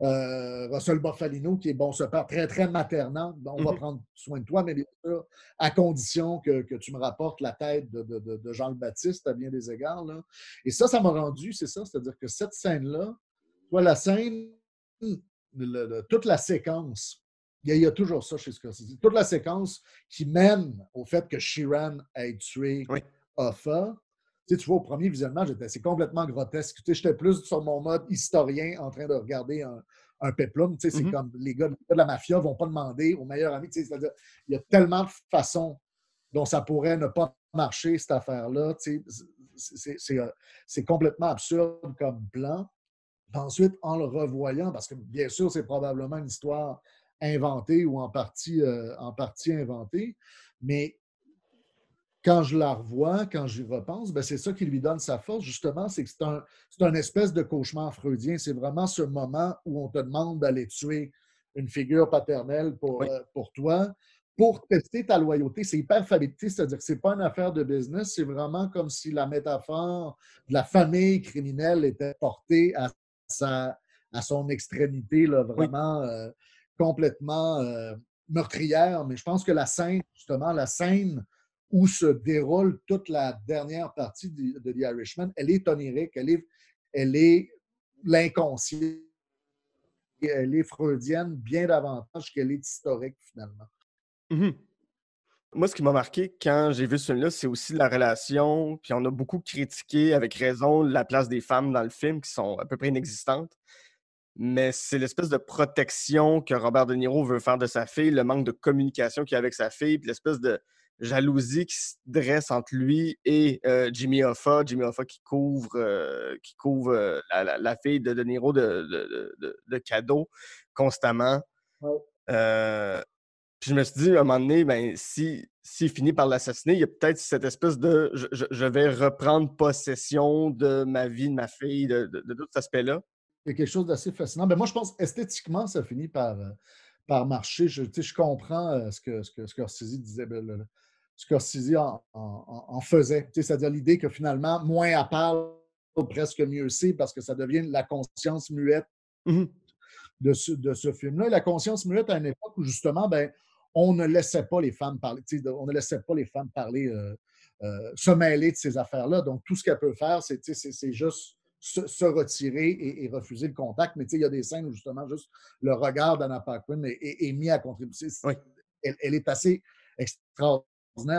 Russell Bufalino, qui est bon, ce père très, très maternant. On va prendre soin de toi, mais bien sûr, à condition que tu me rapportes la tête de Jean le Baptiste à bien des égards. Là. Et ça m'a rendu, c'est ça, c'est-à-dire que cette scène-là, toi, la scène, toute la séquence, il y a toujours ça chez Scorsese, toute la séquence qui mène au fait que Sheeran ait tué Oui. Hoffa. Tu vois, au premier visionnement, c'est complètement grotesque. J'étais plus sur mon mode historien en train de regarder un péplum. C'est comme les gars de la mafia ne vont pas demander au meilleur ami. C'est-à-dire, il y a tellement de façons dont ça pourrait ne pas marcher, cette affaire-là. C'est complètement absurde comme plan. Ensuite, en le revoyant, parce que bien sûr, c'est probablement une histoire inventée ou en partie inventée, mais quand je la revois, quand j'y repense, ben c'est ça qui lui donne sa force, justement, c'est que c'est un espèce de cauchemar freudien. C'est vraiment ce moment où on te demande d'aller tuer une figure paternelle Oui. pour toi, pour tester ta loyauté. C'est hyper fabulité, c'est-à-dire que ce n'est pas une affaire de business, c'est vraiment comme si la métaphore de la famille criminelle était portée à son extrémité, là, Oui. vraiment complètement meurtrière. Mais je pense que la scène où se déroule toute la dernière partie de The Irishman, elle est onirique, elle est l'inconscient, elle est freudienne bien davantage qu'elle est historique, finalement. Mhm. Moi, ce qui m'a marqué quand j'ai vu ce film-là, c'est aussi la relation, puis on a beaucoup critiqué, avec raison, la place des femmes dans le film, qui sont à peu près inexistantes. Mais c'est l'espèce de protection que Robert De Niro veut faire de sa fille, le manque de communication qu'il y a avec sa fille, puis l'espèce de jalousie qui se dresse entre lui et Jimmy Hoffa. Jimmy Hoffa qui couvre la fille de De Niro de cadeaux constamment. Ouais. Puis je me suis dit, à un moment donné, ben, s'il finit par l'assassiner, il y a peut-être cette espèce de je vais reprendre possession de ma vie, de ma fille, de tout cet aspect-là. C'est quelque chose d'assez fascinant. Mais moi, je pense esthétiquement, ça finit par marcher. Je comprends ce que Scorsese disait. Scorsese en faisait. C'est-à-dire l'idée que finalement, moins elle parle, presque mieux c'est, parce que ça devient la conscience muette Mhm. de ce film-là. Et la conscience muette à une époque où justement, ben, on ne laissait pas les femmes parler, on ne laissait pas les femmes parler, se mêler de ces affaires-là. Donc, tout ce qu'elle peut faire, c'est juste se retirer et refuser le contact. Mais il y a des scènes où justement, juste le regard d'Anna Paquin est mis à contribuer. Oui. Elle est assez extraordinaire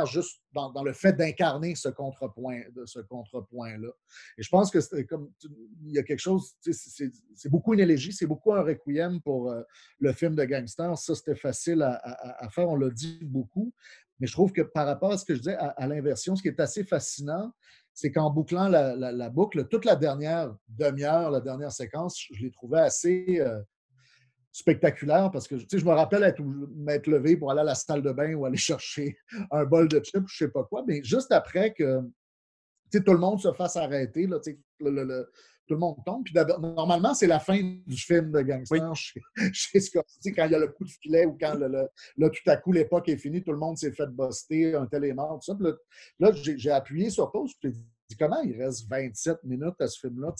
juste dans le fait d'incarner ce contrepoint-là. Et je pense que il y a quelque chose, c'est beaucoup une élégie, c'est beaucoup un requiem pour le film de gangster. Ça, c'était facile à faire, on l'a dit beaucoup. Mais je trouve que par rapport à ce que je disais, à l'inversion, ce qui est assez fascinant, c'est qu'en bouclant la boucle, toute la dernière demi-heure, la dernière séquence, je l'ai trouvé assez spectaculaire parce que je me rappelle m'être levé pour aller à la salle de bain ou aller chercher un bol de chips, je ne sais pas quoi, mais juste après que tout le monde se fasse arrêter, là, tout le monde tombe. Puis normalement, c'est la fin du film de Oui. gangster chez Scorsese, quand il y a le coup de filet ou quand là, tout à coup, l'époque est finie, tout le monde s'est fait buster, un tel est mort, tout ça. Puis là, j'ai appuyé sur pause, puis j'ai dit comment il reste 27 minutes à ce film-là?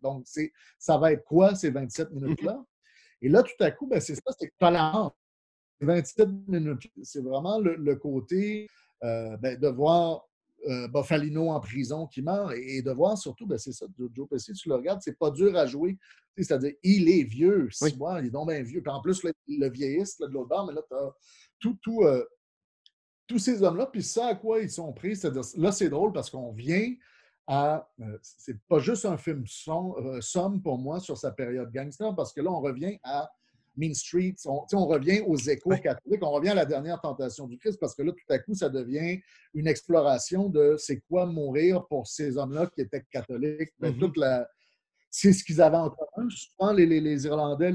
Donc, ça va être quoi ces 27 Mhm. minutes-là? Et là, tout à coup, ben, c'est ça, c'est que tu as la honte. 27 minutes, c'est vraiment le côté de voir Buffalino en prison qui meurt et de voir surtout, ben, c'est ça, Joe Pesci, tu le regardes, c'est pas dur à jouer. C'est-à-dire, il est vieux, Oui. mois, il est donc bien vieux. Puis en plus, là, le vieilliste là, de l'autre bord, mais là, tu as tous ces hommes-là, puis ça à quoi ils sont pris. C'est-à-dire, là, c'est drôle parce qu'on vient à. C'est pas juste un film somme pour moi sur sa période gangster, parce que là, on revient à Mean Street, on revient aux échos Ouais. catholiques, on revient à la dernière tentation du Christ, parce que là, tout à coup, ça devient une exploration de c'est quoi mourir pour ces hommes-là qui étaient catholiques. Ben, Mhm. c'est ce qu'ils avaient en commun. Souvent, les Irlandais,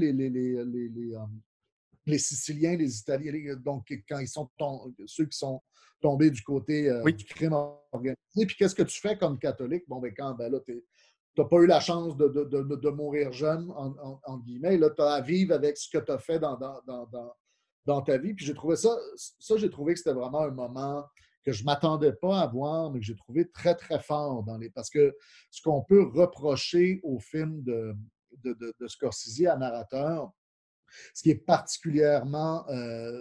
les Siciliens, les Italiens, donc quand ils sont ceux qui sont tombés du côté Oui. du crime organisé. Puis qu'est-ce que tu fais comme catholique? Bon, ben quand là, tu n'as pas eu la chance de mourir jeune, en guillemets. Là, tu as à vivre avec ce que tu as fait dans ta vie. Puis j'ai trouvé j'ai trouvé que c'était vraiment un moment que je ne m'attendais pas à voir, mais que j'ai trouvé très, très fort parce que ce qu'on peut reprocher au film de Scorsese à narrateur, ce qui est particulièrement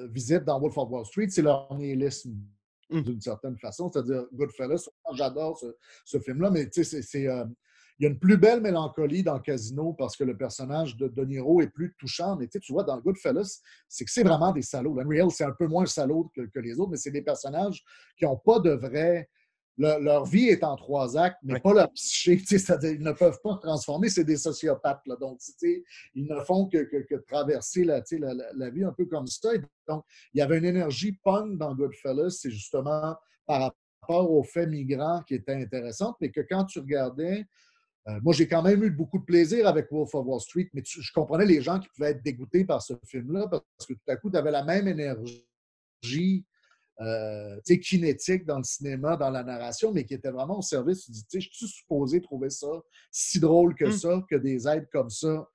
visible dans Wolf of Wall Street, c'est leur nihilisme Mhm. d'une certaine façon. C'est-à-dire, Goodfellas, j'adore ce film-là, mais il y a une plus belle mélancolie dans Casino parce que le personnage de De Niro est plus touchant. Mais tu vois, dans Goodfellas, c'est que c'est vraiment des salauds. Unreal, c'est un peu moins salaud que les autres, mais c'est des personnages qui n'ont pas de vrai. Leur vie est en 3 actes, mais Ouais. pas leur psyché. C'est-à-dire, ils ne peuvent pas se transformer, c'est des sociopathes. Là. Donc, ils ne font que traverser la vie un peu comme ça. Et donc, il y avait une énergie punk dans Goodfellas, c'est justement par rapport aux faits migrants qui était intéressante, mais que quand tu regardais, moi j'ai quand même eu beaucoup de plaisir avec Wolf of Wall Street, mais je comprenais les gens qui pouvaient être dégoûtés par ce film-là parce que tout à coup, tu avais la même énergie kinétique dans le cinéma, dans la narration, mais qui était vraiment au service. Tu dis, je suis supposé trouver ça si drôle que Mhm. ça, que des êtres comme ça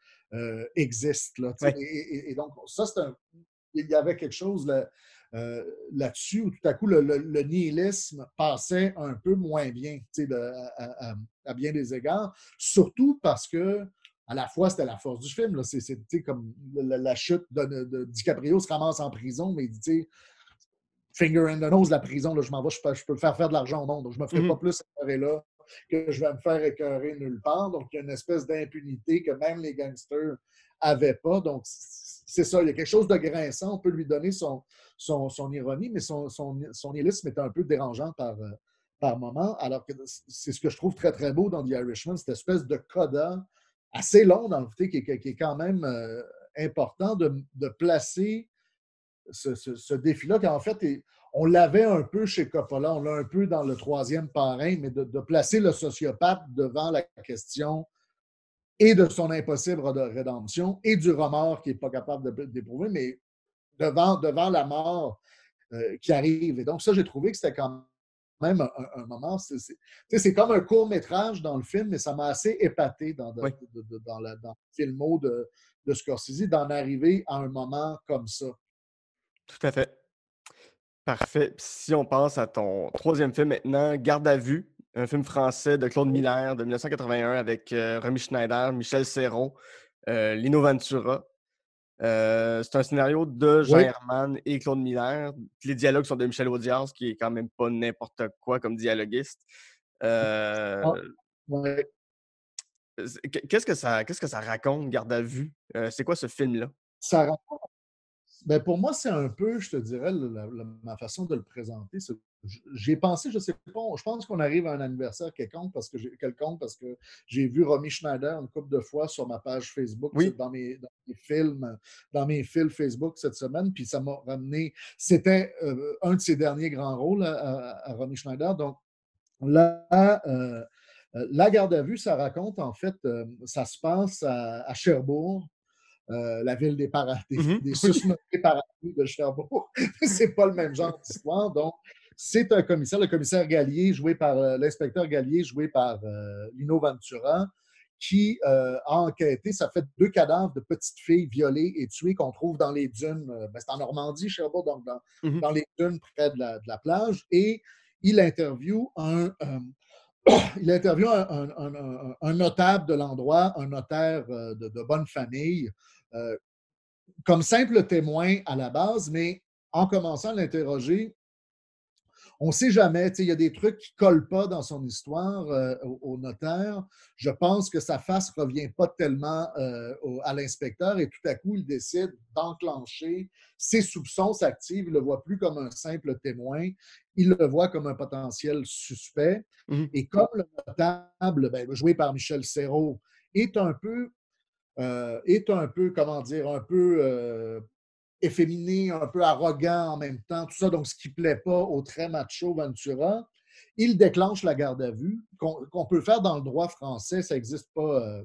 existent. Là, Ouais. et donc, ça, il y avait quelque chose là-dessus où tout à coup, le nihilisme passait un peu moins bien à bien des égards, surtout parce que à la fois, c'était la force du film. C'est comme la chute de DiCaprio se ramasse en prison, mais il dit, finger in the nose, la prison, là, je m'en vais, je peux faire de l'argent au monde. Donc, je ne me ferai pas Mhm. plus écœurer là que je vais me faire écœurer nulle part. Donc, il y a une espèce d'impunité que même les gangsters n'avaient pas. Donc, c'est ça, il y a quelque chose de grinçant. On peut lui donner son ironie, mais son nihilisme est un peu dérangeant par moment. Alors que c'est ce que je trouve très, très beau dans The Irishman, cette espèce de coda assez long dans le fait qui est quand même important de placer ce défi-là, qui en fait, on l'avait un peu chez Coppola, on l'a un peu dans le troisième parrain, mais de placer le sociopathe devant la question et de son impossible rédemption et du remords qu'il n'est pas capable d'éprouver, mais devant la mort qui arrive. Et donc, ça, j'ai trouvé que c'était quand même un moment. C'est comme un court-métrage dans le film, mais ça m'a assez épaté dans Oui. le filmo de Scorsese d'en arriver à un moment comme ça. Tout à fait. Parfait. Puis si on passe à ton troisième film maintenant, Garde à vue, un film français de Claude Miller de 1981 avec Romy Schneider, Michel Serrault, Lino Ventura. C'est un scénario de Jean Oui. Herman et Claude Miller. Les dialogues sont de Michel Audiard, ce qui est quand même pas n'importe quoi comme dialoguiste. Ah, Euh, ouais. qu'est-ce que ça raconte, Garde à vue? C'est quoi ce film-là? Ça Ben pour moi, c'est un peu, je te dirais, ma façon de le présenter. J'ai pensé, je sais pas, je pense qu'on arrive à un anniversaire quelconque parce que j'ai vu Romy Schneider une couple de fois sur ma page Facebook, Oui. dans mes films, dans mes fils Facebook cette semaine, puis ça m'a ramené. C'était un de ses derniers grands rôles à Romy Schneider. Donc là, la garde à vue, ça raconte en fait, ça se passe à Cherbourg, la ville Mhm. des Oui. susnommés parapluies de Cherbourg. C'est pas le même genre d'histoire. Donc, c'est un commissaire, le commissaire Gallier, joué par l'inspecteur Gallier, joué par Lino Ventura, qui a enquêté. Ça fait 2 cadavres de petites filles violées et tuées qu'on trouve dans les dunes. C'est en Normandie, Cherbourg, donc Mhm. dans les dunes près de la plage. Et il interviewe il interviewe un notable de l'endroit, un notaire de bonne famille, euh, comme simple témoin à la base, mais en commençant à l'interroger, on ne sait jamais, il y a des trucs qui ne collent pas dans son histoire au notaire. Je pense que sa face ne revient pas tellement à l'inspecteur et tout à coup, il décide d'enclencher. Ses soupçons s'activent, il ne le voit plus comme un simple témoin, il le voit comme un potentiel suspect. Mhm. Et comme le notable, joué par Michel Serrault, est un peu, comment dire, un peu efféminé, un peu arrogant en même temps, tout ça, donc ce qui ne plaît pas au très macho Ventura, il déclenche la garde à vue, qu'on peut faire dans le droit français, ça n'existe pas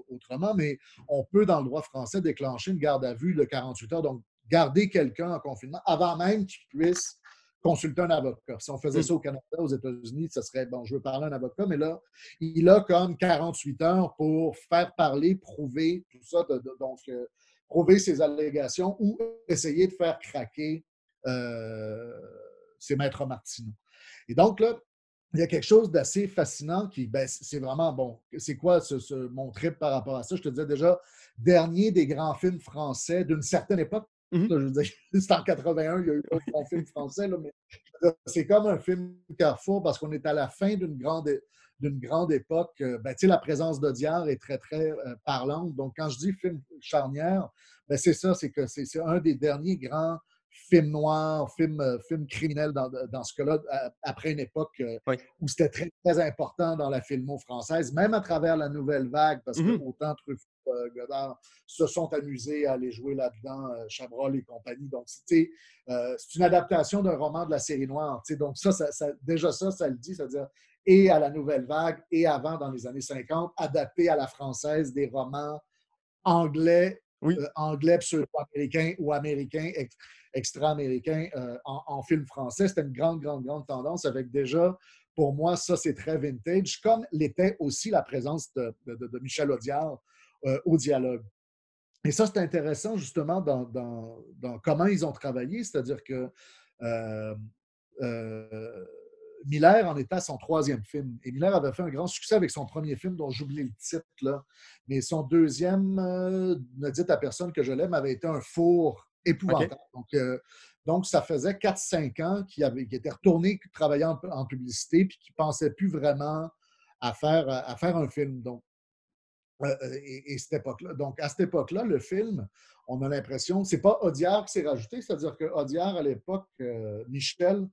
autrement, mais on peut, dans le droit français, déclencher une garde à vue de 48 heures, donc garder quelqu'un en confinement avant même qu'il puisse consulter un avocat. Si on faisait Mhm. ça au Canada, aux États-Unis, ça serait, bon, je veux parler à un avocat, mais là, il a comme 48 heures pour faire parler, prouver tout ça, donc prouver ses allégations ou essayer de faire craquer ses maîtres Martineau. Et donc là, il y a quelque chose d'assez fascinant qui, c'est vraiment bon. C'est quoi mon trip par rapport à ça? Je te disais déjà, dernier des grands films français d'une certaine époque. Mhm. Là, je veux dire, c'est en 81, il y a eu d'autres bons films français, là, mais c'est comme un film carrefour parce qu'on est à la fin d'une grande époque. La présence d'Audiard est très, très parlante. Donc, quand je dis film charnière, c'est ça, c'est que c'est un des derniers grands films noirs, films criminels dans ce cas-là, après une époque Oui. où c'était très, très important dans la filmo française, même à travers la nouvelle vague, parce que Mhm. autant Truffaut, Godard se sont amusés à aller jouer là-dedans, Chabrol et compagnie. Donc, c'est une adaptation d'un roman de la série noire. Donc, déjà ça le dit, c'est-à-dire et à la nouvelle vague et avant, dans les années 50, adapté à la française des romans anglais, Oui. anglais pseudo-américains ou américains, extra-américains en film français. C'était une grande, grande, grande tendance avec déjà, pour moi, ça, c'est très vintage, comme l'était aussi la présence de Michel Audiard au dialogue. Et ça, c'est intéressant justement dans comment ils ont travaillé, c'est-à-dire que euh, euh, Miller en était à son troisième film. Et Miller avait fait un grand succès avec son premier film, dont j'oublie le titre, là. Mais son deuxième, ne dites à personne que je l'aime, avait été un four OK. épouvantable. Donc ça faisait 4-5 ans qu'il était retourné travailler en publicité puis qu'il ne pensait plus vraiment à faire un film. Donc, et cette époque-là. Donc, à cette époque-là, le film, on a l'impression, c'est pas Audiard qui s'est rajouté, c'est-à-dire que Audiard, à l'époque, Michel,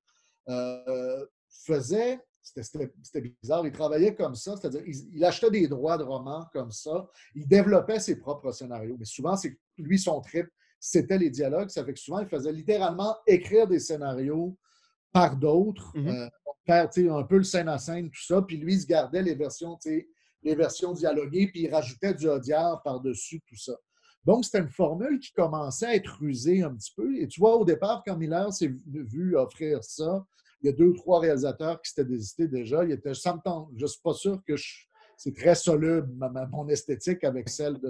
faisait, c'était bizarre, il travaillait comme ça, c'est-à-dire il achetait des droits de romans comme ça, il développait ses propres scénarios, mais souvent, c'est lui, son trip, c'était les dialogues, ça fait que souvent, il faisait littéralement écrire des scénarios par d'autres, Mhm. faire un peu le scène à scène, tout ça, puis lui, il se gardait les versions dialoguées, puis il rajoutait du Audiard par-dessus tout ça. Donc, c'était une formule qui commençait à être usée un petit peu. Et tu vois, au départ, quand Miller s'est vu offrir ça, il y a 2 ou 3 réalisateurs qui s'étaient désistés déjà. Je ne suis pas sûr que c'est très soluble, mon esthétique, avec celle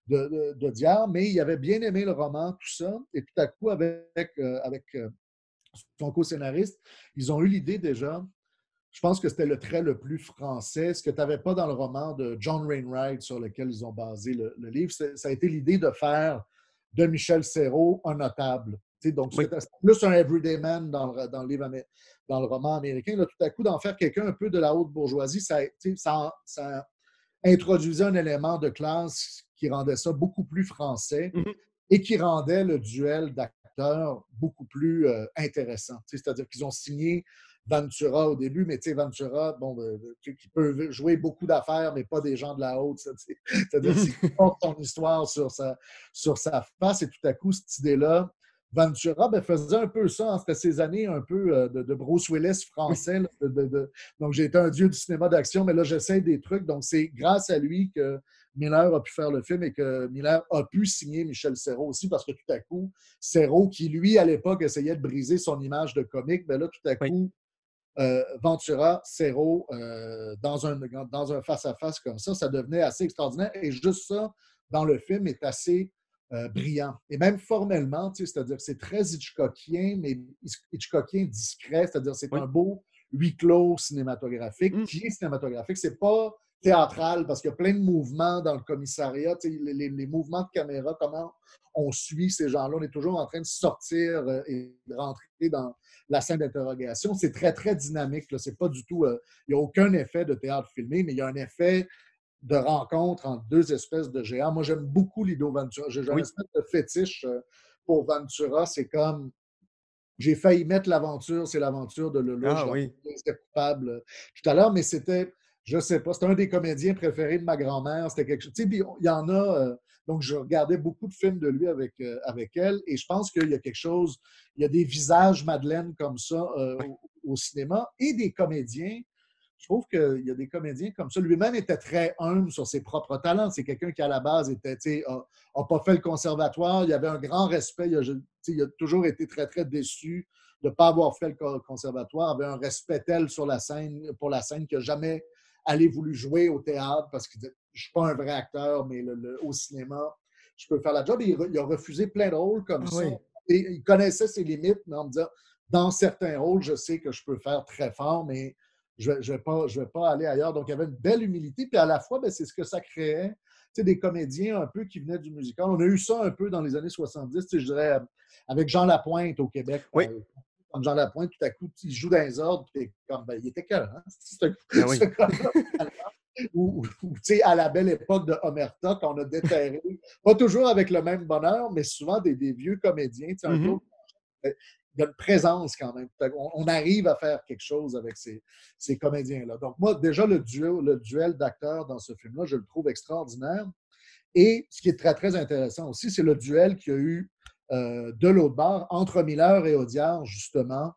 d'Audiard, mais il avait bien aimé le roman, tout ça. Et tout à coup, avec son co-scénariste, ils ont eu l'idée déjà. Je pense que c'était le trait le plus français, ce que tu n'avais pas dans le roman de John Wainwright sur lequel ils ont basé le livre. Ça a été l'idée de faire de Michel Serrault un notable. Donc, Oui. c'était plus un everyday man dans le livre dans le roman américain. Là, tout à coup, d'en faire quelqu'un un peu de la haute bourgeoisie, ça introduisait un élément de classe qui rendait ça beaucoup plus français Mhm. et qui rendait le duel d'acteurs beaucoup plus intéressant. C'est-à-dire qu'ils ont signé Ventura au début, mais Ventura, bon, qui peut jouer beaucoup d'affaires, mais pas des gens de la haute. C'est-à-dire qu'il porte son histoire sur sa face, et tout à coup, cette idée-là, Ventura faisait un peu ça. C'était ces années un peu de Bruce Willis français. Là, donc, j'ai été un dieu du cinéma d'action, mais là, j'essaie des trucs. Donc, c'est grâce à lui que Miller a pu faire le film et que Miller a pu signer Michel Serrault aussi, parce que tout à coup, Serrault, qui lui, à l'époque, essayait de briser son image de comique, là, tout à Oui. coup, Ventura, Serrault, dans un face-à-face comme ça devenait assez extraordinaire. Et juste ça, dans le film, est assez brillant. Et même formellement, c'est-à-dire que c'est très Hitchcockien, mais Hitchcockien discret, c'est-à-dire c'est Oui. un beau huis clos cinématographique qui est cinématographique. C'est pas théâtral parce qu'il y a plein de mouvements dans le commissariat, les mouvements de caméra, comment on suit ces gens-là. On est toujours en train de sortir et de rentrer dans la scène d'interrogation. C'est très, très dynamique. C'est pas du tout... il n'y a aucun effet de théâtre filmé, mais il y a un effet de rencontre entre deux espèces de géants. Moi, j'aime beaucoup Lido Ventura. J'ai un espèce de fétiche pour Ventura. C'est comme... J'ai failli mettre l'aventure, c'est l'aventure de Lelouch dans C'est coupable tout à l'heure, mais c'était, je ne sais pas, c'était un des comédiens préférés de ma grand-mère. C'était quelque chose. Tu sais, puis il y en a. Donc, je regardais beaucoup de films de lui avec elle, et je pense qu'il y a quelque chose, il y a des visages Madeleine comme ça au cinéma, et des comédiens. Je trouve qu'il y a des comédiens comme ça. Lui-même était très humble sur ses propres talents. C'est quelqu'un qui, à la base, n'a pas fait le conservatoire. Il avait un grand respect. Il a toujours été très, très déçu de ne pas avoir fait le conservatoire. Il avait un respect tel pour la scène qu'il n'a jamais allé voulu jouer au théâtre parce qu'il disait, je ne suis pas un vrai acteur, mais au cinéma, je peux faire la job. Et il a refusé plein de rôles comme ça. Oui. Et il connaissait ses limites, mais en me disant, dans certains rôles, je sais que je peux faire très fort, mais je ne vais pas aller ailleurs. Donc, il y avait une belle humilité. Puis à la fois, c'est ce que ça créait. Des comédiens un peu qui venaient du musical. On a eu ça un peu dans les années 70, je dirais, avec Jean Lapointe au Québec. Oui. Comme Jean Lapointe, tout à coup, il joue dans les ordres, puis comme, il était calme, hein? Oui. Ou à la belle époque de Omerta, qu'on a déterré, pas toujours avec le même bonheur, mais souvent des vieux comédiens. Un jour, il y a une présence quand même. On arrive à faire quelque chose avec ces comédiens-là. Donc, moi, déjà, le duel d'acteurs dans ce film-là, je le trouve extraordinaire. Et ce qui est très, très intéressant aussi, c'est le duel qu'il y a eu de l'autre bord entre Miller et Audiard, justement,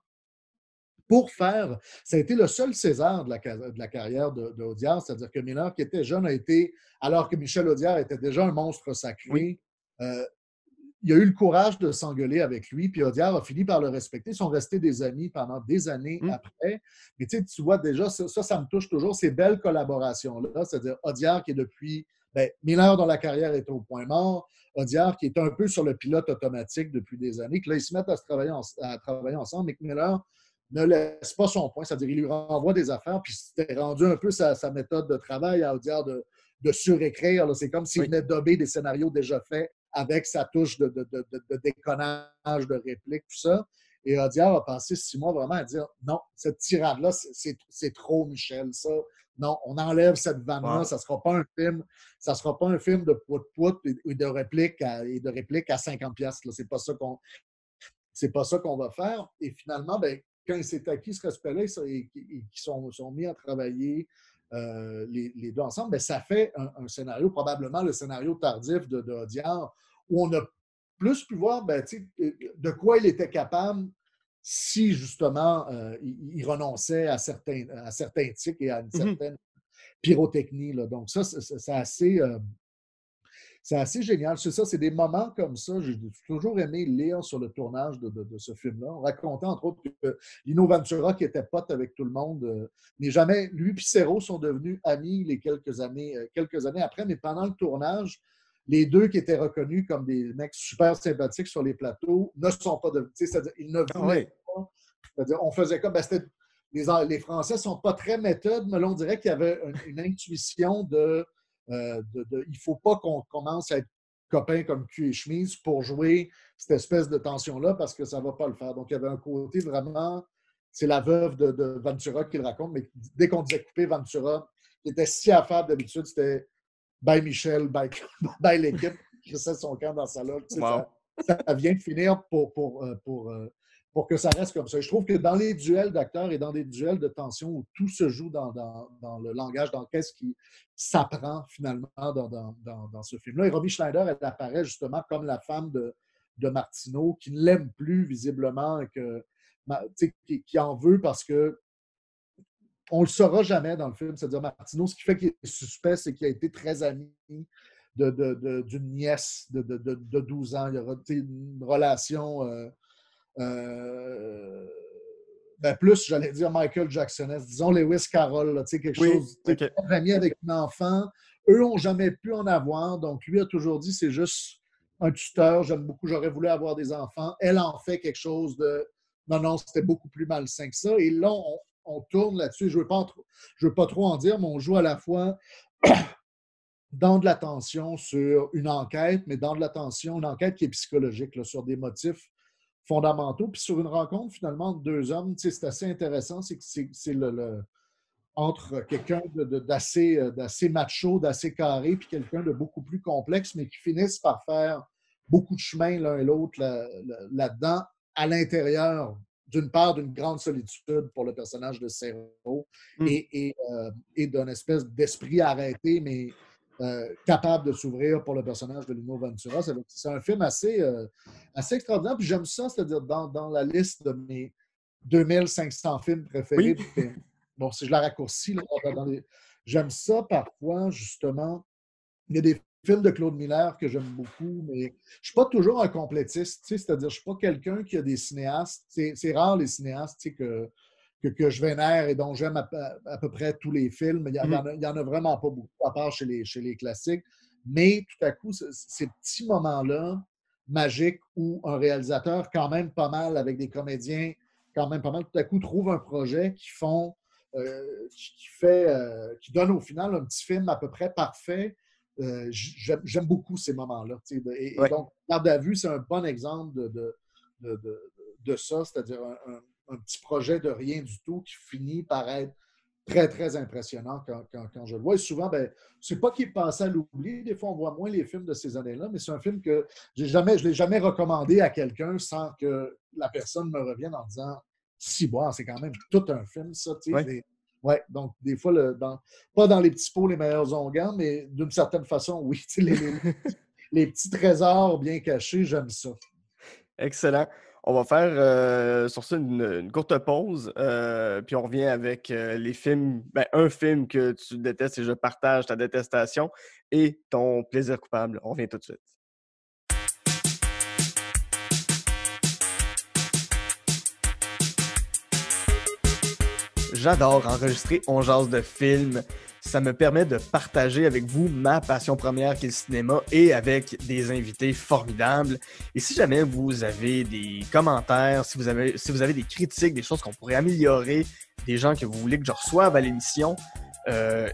pour faire... Ça a été le seul César de la carrière d'Audiard, c'est-à-dire que Miller, qui était jeune, a été, alors que Michel Audiard était déjà un monstre sacré, il a eu le courage de s'engueuler avec lui, puis Audiard a fini par le respecter. Ils sont restés des amis pendant des années après. Mais tu vois déjà, ça me touche toujours, ces belles collaborations-là, c'est-à-dire Audiard qui est depuis... Miller, dont la carrière est au point mort, Audiard qui est un peu sur le pilote automatique depuis des années, que là, ils se mettent à travailler ensemble, mais que Miller ne laisse pas son point, c'est-à-dire il lui renvoie des affaires, puis c'était rendu un peu sa méthode de travail à Audiard de surécrire. Là. C'est comme s'il venait dober des scénarios déjà faits avec sa touche de déconnage, de réplique, tout ça. Et Audiard a passé 6 mois vraiment à dire non, cette tirade-là, c'est trop, Michel. Ça, non, on enlève cette vanne-là, Wow. ça ne sera pas un film. Ça ne sera pas un film de pout-pout et de réplique à 50$. C'est pas ça qu'on va faire. Et finalement, quand il s'est acquis ce respect-là et qu'ils sont mis à travailler les deux ensemble, ça fait un scénario, probablement le scénario tardif d'Audiard, où on a plus pu voir de quoi il était capable si, justement, il renonçait à certains tics et à une certaine pyrotechnie. Là. Donc, ça, c'est assez génial. C'est ça, c'est des moments comme ça. J'ai toujours aimé lire sur le tournage de ce film-là. On racontait, entre autres, que Lino Ventura, qui était pote avec tout le monde, n'est jamais... Lui et Serrault sont devenus amis les quelques années après, mais pendant le tournage, les deux qui étaient reconnus comme des mecs super sympathiques sur les plateaux ne sont pas devenus... C'est-à-dire, ils ne voulaient pas C'est-à-dire, on faisait comme. Les Français ne sont pas très méthodes, mais là, on dirait qu'il y avait une intuition il ne faut pas qu'on commence à être copains comme cul et chemise pour jouer cette espèce de tension-là parce que ça ne va pas le faire. Donc, il y avait un côté vraiment. C'est la veuve de Ventura qui le raconte, mais dès qu'on disait couper Ventura, qui était si affable d'habitude, c'était bye Michel, bye, bye l'équipe, qui crissait son camp dans sa loge. Wow. Ça vient de finir pour que ça reste comme ça. Et je trouve que dans les duels d'acteurs et dans des duels de tension où tout se joue dans le langage, dans qu'est-ce qui s'apprend finalement dans ce film-là. Et Romy Schneider, elle apparaît justement comme la femme de Martineau, qui ne l'aime plus visiblement, et qui en veut parce que on ne le saura jamais dans le film. C'est-à-dire Martineau, ce qui fait qu'il est suspect, c'est qu'il a été très ami d'une nièce de 12 ans. Il y aura une relation plus, j'allais dire Michael Jackson, disons Lewis Carroll, quelque chose okay. Très ami avec un enfant. Eux n'ont jamais pu en avoir, donc lui a toujours dit c'est juste un tuteur, j'aime beaucoup, j'aurais voulu avoir des enfants. Elle en fait quelque chose de non, c'était beaucoup plus malsain que ça. Et là, on tourne là-dessus. Je ne veux pas trop en dire, mais on joue à la fois dans de l'attention sur une enquête, mais dans de l'attention, une enquête qui est psychologique, là, sur des motifs fondamentaux. Puis sur une rencontre, finalement, de deux hommes, c'est assez intéressant. C'est entre quelqu'un d'assez macho, d'assez carré, puis quelqu'un de beaucoup plus complexe, mais qui finissent par faire beaucoup de chemin l'un et l'autre là-dedans, à l'intérieur, d'une part, d'une grande solitude pour le personnage de Serrault et d'une espèce d'esprit arrêté, mais capable de s'ouvrir pour le personnage de Lino Ventura. C'est un film assez extraordinaire. Puis j'aime ça, c'est-à-dire dans la liste de mes 2500 films préférés. Oui. Bon, si je la raccourcis, j'aime ça parfois, justement. Il y a des films de Claude Miller que j'aime beaucoup, mais je ne suis pas toujours un complétiste. C'est-à-dire, je ne suis pas quelqu'un qui a des cinéastes. C'est rare les cinéastes que je vénère et dont j'aime à peu près tous les films. Il y en a vraiment pas beaucoup, à part chez les classiques. Mais tout à coup, ces petits moments-là, magiques, où un réalisateur, quand même pas mal, avec des comédiens, quand même pas mal, tout à coup, trouve un projet qui donne au final un petit film à peu près parfait. J'aime beaucoup ces moments-là. Et donc, Garde à vue, c'est un bon exemple de ça, c'est-à-dire un petit projet de rien du tout qui finit par être très, très impressionnant quand je le vois. Et souvent, c'est pas qu'il est passé à l'oubli. Des fois, on voit moins les films de ces années-là, mais c'est un film que je ne l'ai jamais recommandé à quelqu'un sans que la personne me revienne en disant « Si, bon, c'est quand même tout un film, ça. » Donc, des fois, pas dans les petits pots les meilleurs onguents, mais d'une certaine façon, oui. Les petits trésors bien cachés, j'aime ça. Excellent. On va faire sur ça une courte pause, puis on revient avec les films, un film que tu détestes et je partage ta détestation et ton plaisir coupable. On revient tout de suite. J'adore enregistrer On jase de films. Ça me permet de partager avec vous ma passion première qui est le cinéma et avec des invités formidables. Et si jamais vous avez des commentaires, si vous avez des critiques, des choses qu'on pourrait améliorer, des gens que vous voulez que je reçoive à l'émission,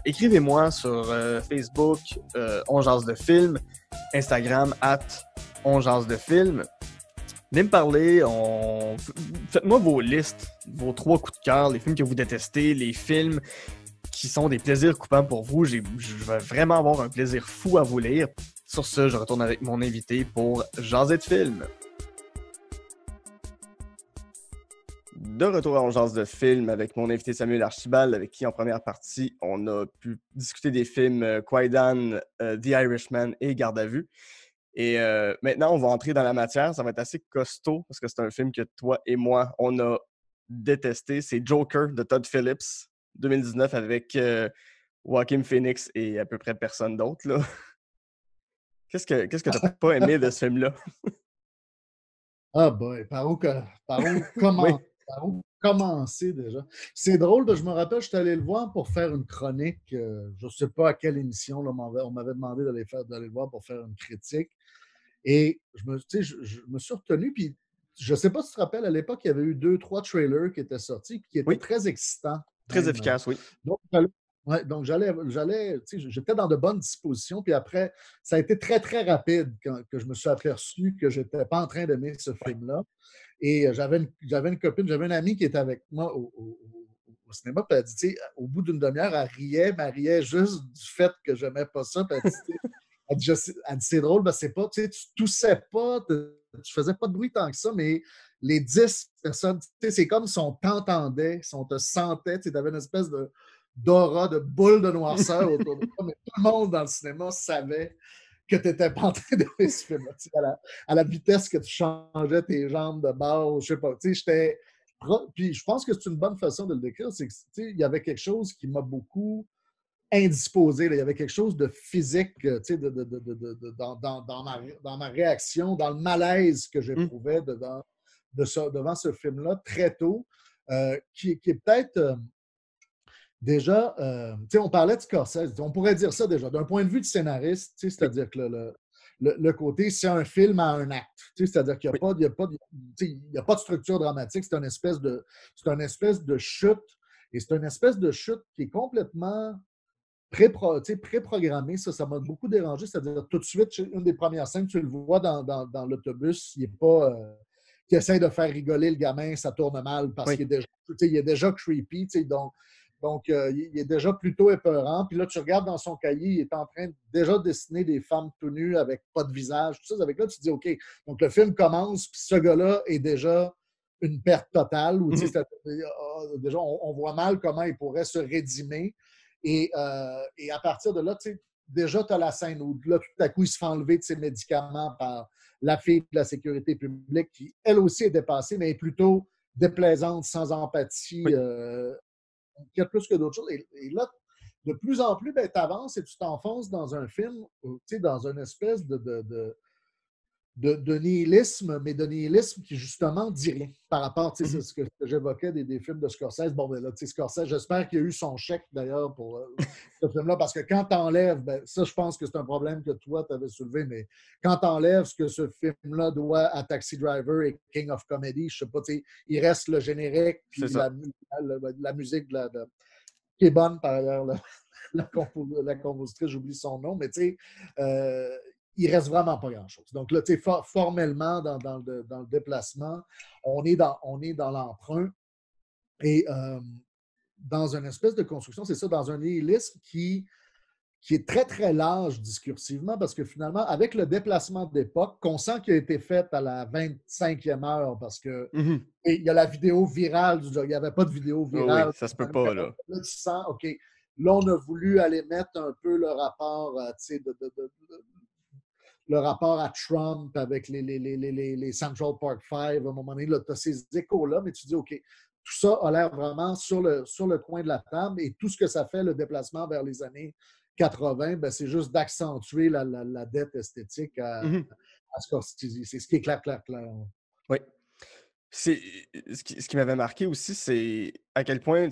écrivez-moi sur Facebook, On jase de films, Instagram, @onjasdefilm. Venez me parler, faites-moi vos listes, vos 3 coups de cœur, les films que vous détestez, les films qui sont des plaisirs coupables pour vous. Je vais vraiment avoir un plaisir fou à vous lire. Sur ce, je retourne avec mon invité pour jaser de films. De retour à On jase de films avec mon invité Samuel Archibald, avec qui en première partie, on a pu discuter des films Kwaidan, The Irishman et Garde à vue. Et maintenant, on va entrer dans la matière. Ça va être assez costaud parce que c'est un film que toi et moi, on a détesté. C'est Joker de Todd Phillips, 2019, avec Joaquin Phoenix et à peu près personne d'autre. Là. Qu'est-ce que tu n'as pas aimé de ce film-là? Ah boy, par où commencer déjà? C'est drôle, je me rappelle, je suis allé le voir pour faire une chronique. Je ne sais pas à quelle émission, là, on m'avait demandé d'aller le voir pour faire une critique. Et je me suis retenu, puis je ne sais pas si tu te rappelles, à l'époque, il y avait eu 2-3 trailers qui étaient sortis et qui étaient Oui. très excitants. Très Même. efficace, oui. Donc, donc j'allais, tu sais, j'étais dans de bonnes dispositions. Puis après, ça a été très, très rapide que je me suis aperçu que je n'étais pas en train d'aimer ce film-là. Et j'avais une copine, j'avais une amie qui était avec moi au cinéma. Puis elle a dit, tu sais, au bout d'une demi-heure, elle riait, mais elle riait juste du fait que je n'aimais pas ça. Puis elle dit, tu sais, elle dit, c'est drôle, c'est pas, tu sais, tu toussais pas, tu faisais pas de bruit tant que ça, mais les 10 personnes, tu sais, c'est comme si on t'entendait, si on te sentait, tu avais une espèce d'aura, de boule de noirceur autour de toi, mais tout le monde dans le cinéma savait que tu n'étais pas en train de faire ce film à la vitesse que tu changeais tes jambes de bord, je sais pas, tu sais, j'étais... Puis je pense que c'est une bonne façon de le décrire, c'est que, tu sais, il y avait quelque chose qui m'a beaucoup indisposé. Là. Il y avait quelque chose de physique dans ma réaction, dans le malaise que j'éprouvais devant ce film-là très tôt, qui est peut-être déjà, on parlait de Scorsese, on pourrait dire ça déjà, d'un point de vue de scénariste, c'est-à-dire que le côté, c'est un film à un acte. C'est-à-dire qu'il n'y a pas de structure dramatique, c'est une espèce de chute, et c'est une espèce de chute qui est complètement pré-programmé, ça m'a beaucoup dérangé. C'est-à-dire, tout de suite, une des premières scènes, tu le vois dans l'autobus, il n'est pas. Qui essaie de faire rigoler le gamin, ça tourne mal parce qu'il est déjà creepy. Donc il est déjà plutôt épeurant. Puis là, tu regardes dans son cahier, il est en train de déjà dessiner des femmes tout nues avec pas de visage. Tout ça, avec là, tu te dis, OK. Donc, le film commence, puis ce gars-là est déjà une perte totale. Où, déjà, on voit mal comment il pourrait se rédimer. Et à partir de là, déjà, tu as la scène où là, tout à coup, il se fait enlever de ses médicaments par la fille de la sécurité publique qui, elle aussi, est dépassée, mais est plutôt déplaisante, sans empathie, plus que d'autres choses. Et là, de plus en plus, tu avances et tu t'enfonces dans un film, dans une espèce de nihilisme, mais de nihilisme qui, justement, dit rien par rapport, c'est ce que j'évoquais des films de Scorsese. Bon, ben là, Scorsese, j'espère qu'il a eu son chèque, d'ailleurs, pour ce film-là, parce que quand t'enlèves, ça, je pense que c'est un problème que toi, tu avais soulevé, mais quand t'enlèves ce que ce film-là doit à Taxi Driver et King of Comedy, je sais pas, il reste le générique, puis la musique qui est bonne, par ailleurs, la compositrice, j'oublie son nom, mais tu sais, il reste vraiment pas grand-chose. Donc là, tu sais, formellement, dans le déplacement, on est dans l'emprunt et dans une espèce de construction, c'est ça, dans un nihilisme qui est très, très large discursivement, parce que finalement, avec le déplacement d'époque, qu'on sent qu'il a été fait à la 25e heure, parce que il y a la vidéo virale, il n'y avait pas de vidéo virale. Oui, ça se peut pas, là. Là, tu sens, OK, là, on a voulu aller mettre un peu le rapport, tu sais, le rapport à Trump avec les Central Park Five. À un moment donné, tu as ces échos-là, mais tu dis, OK, tout ça a l'air vraiment sur le coin de la table et tout ce que ça fait, le déplacement vers les années 80, ben, c'est juste d'accentuer la dette esthétique à Scorsese. C'est ce qui est clair. Oui. Ce qui m'avait marqué aussi, c'est à quel point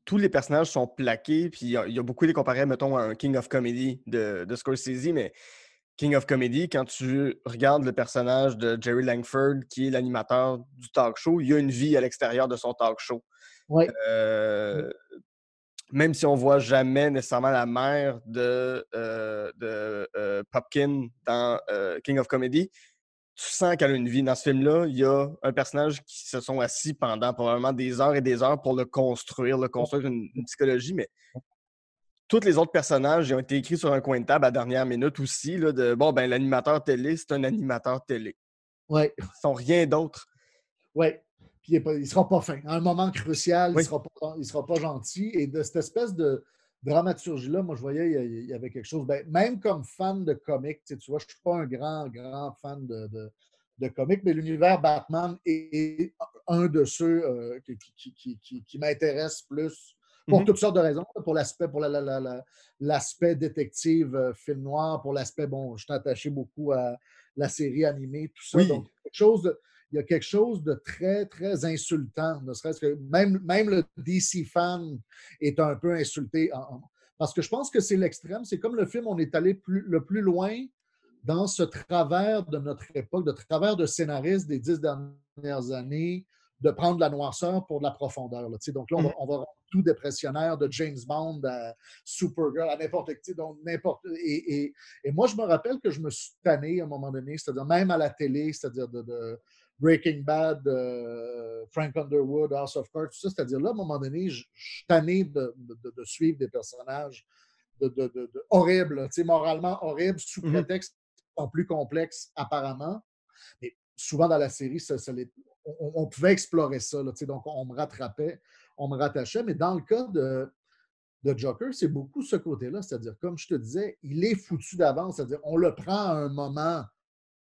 tous les personnages sont plaqués, puis il y a beaucoup des comparés, mettons, à un King of Comedy de Scorsese, mais King of Comedy, quand tu regardes le personnage de Jerry Langford, qui est l'animateur du talk show, il y a une vie à l'extérieur de son talk show. Oui. Même si on voit jamais nécessairement la mère de Popkin dans King of Comedy, tu sens qu'elle a une vie. Dans ce film-là, il y a un personnage qui se sont assis pendant probablement des heures et des heures pour construire une psychologie, mais tous les autres personnages ils ont été écrits sur un coin de table à la dernière minute aussi, là, l'animateur télé, c'est un animateur télé. Oui. Ils sont rien d'autre. Oui. Puis il ne sera pas fin. À un moment crucial, il ne sera pas gentil. Et de cette espèce de dramaturgie-là, moi, je voyais il y avait quelque chose. Même comme fan de comics, tu vois, je ne suis pas un grand fan de comics, mais l'univers Batman est un de ceux qui m'intéresse plus pour toutes sortes de raisons. Pour l'aspect détective, film noir, pour l'aspect, je suis attaché beaucoup à la série animée, tout ça. Oui. Donc, il y a quelque chose de très, très insultant, ne serait-ce que même le DC fan est un peu insulté. Parce que je pense que c'est l'extrême. C'est comme le film, on est allé le plus loin dans ce travers de notre époque, de travers de scénaristes des 10 dernières années, de prendre la noirceur pour de la profondeur. Là, donc là, Mhm. on va rendre tout dépressionnaire, de James Bond à Supergirl, à n'importe qui. Donc et moi, je me rappelle que je me suis tanné à un moment donné, c'est-à-dire même à la télé, c'est-à-dire de Breaking Bad, Frank Underwood, House of Cards, tout ça, c'est-à-dire là, à un moment donné, je suis tanné de suivre des personnages horribles, moralement horribles, sous Mhm. prétexte qu'ils sont plus complexes apparemment. Mais souvent dans la série, on pouvait explorer ça. Là, donc, on me rattrapait, on me rattachait. Mais dans le cas de Joker, c'est beaucoup ce côté-là. C'est-à-dire, comme je te disais, il est foutu d'avance. C'est-à-dire, on le prend à un moment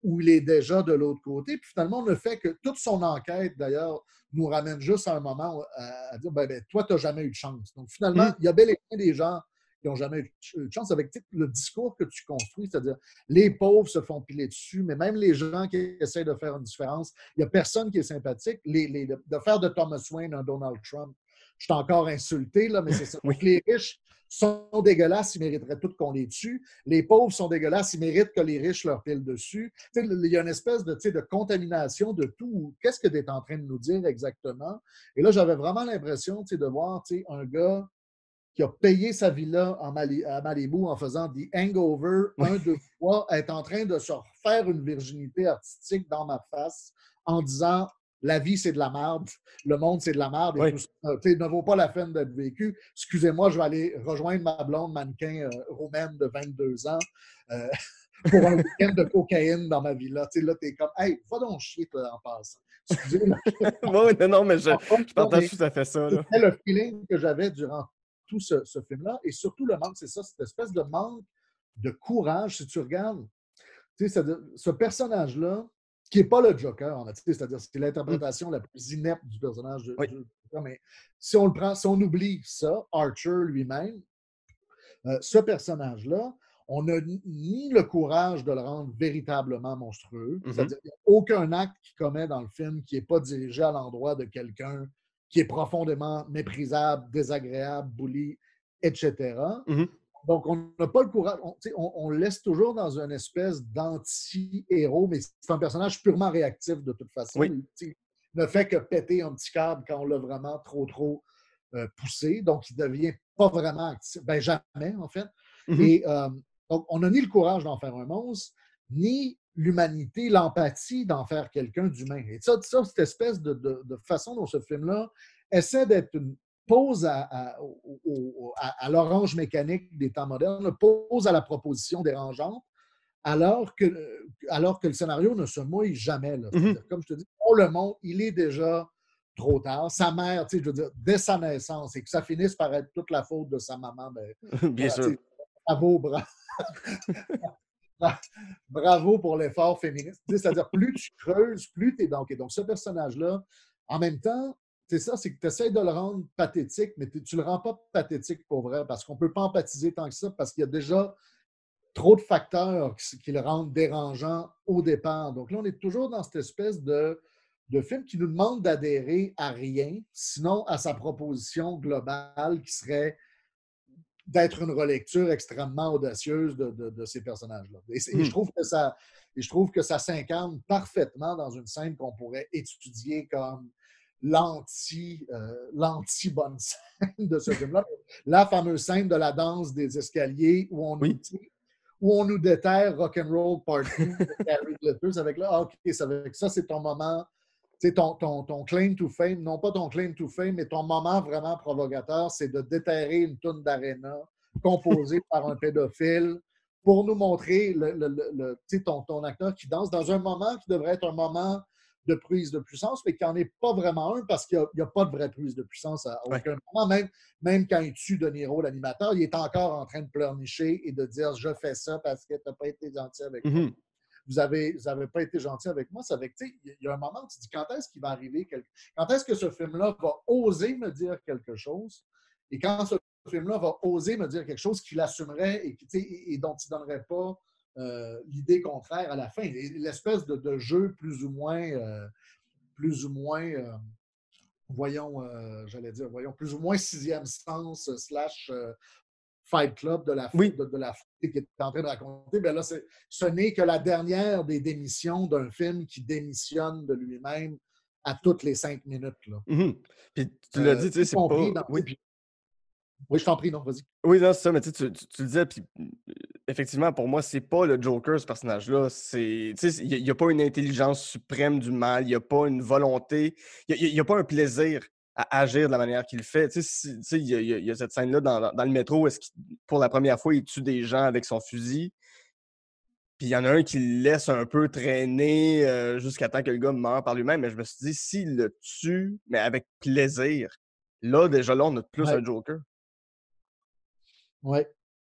où il est déjà de l'autre côté. Puis finalement, on ne fait que toute son enquête, d'ailleurs, nous ramène juste à un moment à dire toi, tu n'as jamais eu de chance. Donc finalement, Mhm. il y a bel et bien des gens qui n'ont jamais eu de chance avec le discours que tu construis, c'est-à-dire les pauvres se font piler dessus, mais même les gens qui essaient de faire une différence, il n'y a personne qui est sympathique. De faire de Thomas Wayne un Donald Trump, je suis encore insulté, là, mais c'est ça. Oui. Donc, les riches sont dégueulasses, ils mériteraient tout qu'on les tue. Les pauvres sont dégueulasses, ils méritent que les riches leur pilent dessus. Il y a une espèce de contamination de tout. Qu'est-ce que tu es en train de nous dire exactement? Et là, j'avais vraiment l'impression de voir un gars qui a payé sa villa à Malibu en faisant des hangover, Oui. 2, 3, être en train de se refaire une virginité artistique dans ma face en disant la vie, c'est de la merde, le monde, c'est de la merde, et Oui. tout ça ne vaut pas la peine d'être vécu. Excusez-moi, je vais aller rejoindre ma blonde mannequin roumaine de 22 ans pour un week-end de cocaïne dans ma villa. Là, t'es comme, hey, va donc chier, toi, en passant. Excusez, là, Oui, non, mais je mais partage tout à fait ça. Là. c'était le feeling que j'avais durant tout ce film-là. Et surtout, le manque, c'est ça, cette espèce de manque de courage. Si tu regardes, ce personnage-là, qui n'est pas le Joker, en fait, c'est-à-dire c'est l'interprétation la plus inepte du personnage Oui. du Joker, mais si on le prend, si on oublie ça, Archer lui-même, ce personnage-là, on n'a ni le courage de le rendre véritablement monstrueux, c'est-à-dire qu'il n'y a aucun acte qu'il commet dans le film qui n'est pas dirigé à l'endroit de quelqu'un qui est profondément méprisable, désagréable, bully, etc. Mhm. Donc, on n'a pas le courage. On le laisse toujours dans une espèce d'anti-héros, mais c'est un personnage purement réactif de toute façon. Oui. Il ne fait que péter un petit câble quand on l'a vraiment trop poussé. Donc, il ne devient pas vraiment actif. Ben, jamais, en fait. Mhm. Et donc, on n'a ni le courage d'en faire un monstre, ni l'humanité, l'empathie d'en faire quelqu'un d'humain. Et ça, cette espèce de façon dont ce film-là essaie d'être une pose à l'orange mécanique des temps modernes, pose à la proposition dérangeante, alors que le scénario ne se mouille jamais. Là. Mhm. C'est-à-dire, comme je te dis, pour le monde, il est déjà trop tard. Sa mère, je veux dire, dès sa naissance, et que ça finisse par être toute la faute de sa maman, ben, Bien sûr. bravo, bravo pour l'effort féministe. C'est-à-dire, plus tu creuses, plus tu es dans. Donc, ce personnage-là, en même temps, c'est ça, c'est que tu essaies de le rendre pathétique, mais tu ne le rends pas pathétique pour vrai, parce qu'on ne peut pas empathiser tant que ça, parce qu'il y a déjà trop de facteurs qui le rendent dérangeant au départ. Donc là, on est toujours dans cette espèce de film qui nous demande d'adhérer à rien, sinon à sa proposition globale qui serait d'être une relecture extrêmement audacieuse de ces personnages-là. Et je trouve que ça s'incarne parfaitement dans une scène qu'on pourrait étudier comme l'anti-bonne scène de ce film-là. La fameuse scène de la danse des escaliers où on nous déterre Rock'n'Roll Part 2 de Carrie Glitters avec là, OK, ça, c'est ton moment, ton claim to fame, non pas ton claim to fame, mais ton moment vraiment provocateur, c'est de déterrer une toune d'arena composée par un pédophile pour nous montrer ton acteur qui danse dans un moment qui devrait être un moment de prise de puissance, mais qui n'en est pas vraiment un parce qu'il n'y a pas de vraie prise de puissance à aucun moment. Même quand il tue De Niro, l'animateur, il est encore en train de pleurnicher et de dire « Je fais ça parce que tu n'as pas été gentil avec moi. » Vous avez pas été gentil avec moi. Ça fait il y a un moment où tu te dis quand est-ce qu'il va arriver, quand est-ce que ce film-là va oser me dire quelque chose et quand ce film-là va oser me dire quelque chose qu'il assumerait et dont il ne donnerait pas l'idée contraire à la fin. L'espèce de jeu plus ou moins voyons, plus ou moins sixième sens / Fight Club de la Oui. qui est en train de raconter, ben là, ce n'est que la dernière des démissions d'un film qui démissionne de lui-même à toutes les 5 minutes. Là. Mhm. Puis tu l'as dit, tu sais, Y c'est compris pas. dans. Oui. Oui, je t'en prie, non, vas-y. Oui, non, c'est ça, mais tu le disais, puis effectivement, pour moi, c'est pas le Joker, ce personnage-là. Tu sais, il n'y a pas une intelligence suprême du mal, il n'y a pas une volonté, il n'y a pas un plaisir à agir de la manière qu'il le fait. Tu sais, il y a cette scène-là dans le métro, est-ce qu'il, pour la première fois, il tue des gens avec son fusil, puis il y en a un qui le laisse un peu traîner jusqu'à temps que le gars meure par lui-même, mais je me suis dit, s'il le tue, mais avec plaisir, là, déjà là, on a plus Ouais, un Joker. ouais.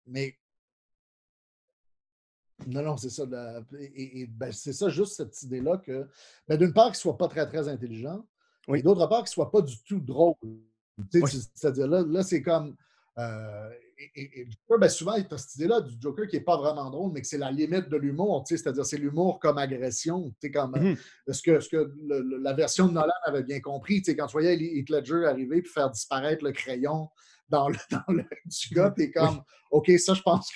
Mais non, c'est ça. Ben, c'est ça, juste cette idée-là que, ben, d'une part, qu'il ne soit pas très, très intelligent, et Oui, d'autre part, qu'il ne soit pas du tout drôle. Tu sais, oui. c'est-à-dire, là c'est comme. Et le Joker, ben, souvent, il y a cette idée-là du Joker qui n'est pas vraiment drôle, mais que c'est la limite de l'humour. Tu sais, c'est-à-dire, c'est l'humour comme agression. Tu sais, comme, Mhm. ce que la version de Nolan avait bien compris. Tu sais, quand tu voyais Heath Ledger arriver et faire disparaître le crayon dans le du gars, tu es Oui. comme, OK, ça, je pense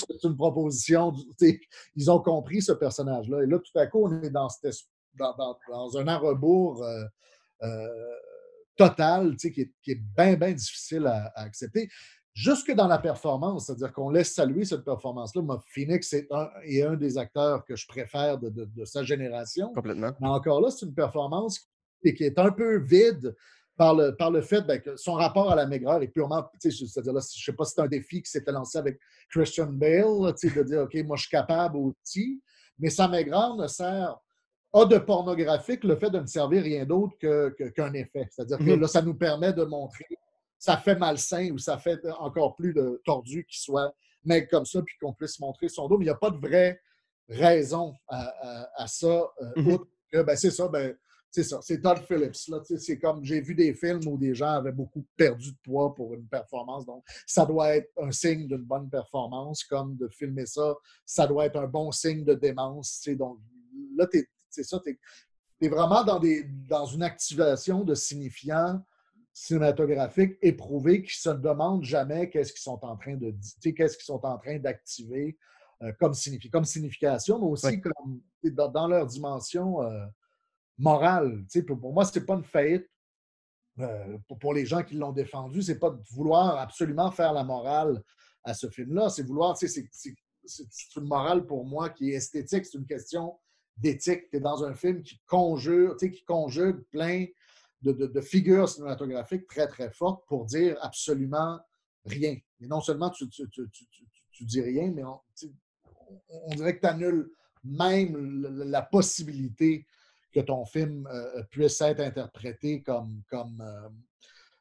que c'est une proposition. Ils ont compris ce personnage-là. Et là, tout à coup, on est dans un enrebours euh, total qui est bien, bien difficile à accepter. Jusque dans la performance, c'est-à-dire qu'on laisse saluer cette performance-là. Moi, Phoenix est un des acteurs que je préfère de sa génération. Complètement. Mais encore là, c'est une performance qui est un peu vide par le fait que son rapport à la maigreur est purement, c'est-à-dire là, je ne sais pas si c'est un défi qui s'était lancé avec Christian Bale, là, de dire, OK, moi, je suis capable aussi, mais sa maigreur ne sert a de pornographique le fait de ne servir rien d'autre qu'un effet. C'est-à-dire que Mhm. là, ça nous permet de montrer ça fait malsain ou ça fait encore plus de tordu qu'il soit mec comme ça puis qu'on puisse montrer son dos. Mais il n'y a pas de vraie raison à ça, Mhm. outre que, ben, c'est ça, c'est Todd Phillips. Là, c'est comme j'ai vu des films où des gens avaient beaucoup perdu de poids pour une performance. Donc, ça doit être un signe d'une bonne performance, comme de filmer ça, ça doit être un bon signe de démence. Donc, là, c'est ça, tu es vraiment dans une activation de signifiants cinématographiques éprouvés qui se demandent jamais qu'est-ce qu'ils sont en train de dire, qu'est-ce qu'ils sont en train d'activer comme signification, mais Oui. aussi comme, dans leur dimension morale. Pour moi, ce n'est pas une faillite pour les gens qui l'ont défendu, c'est pas de vouloir absolument faire la morale à ce film-là, c'est vouloir, c'est une morale pour moi qui est esthétique, c'est une question d'éthique. Tu es dans un film qui conjugue plein de figures cinématographiques très, très fortes pour dire absolument rien. Et non seulement tu dis rien, mais on dirait que tu annules même la possibilité que ton film puisse être interprété comme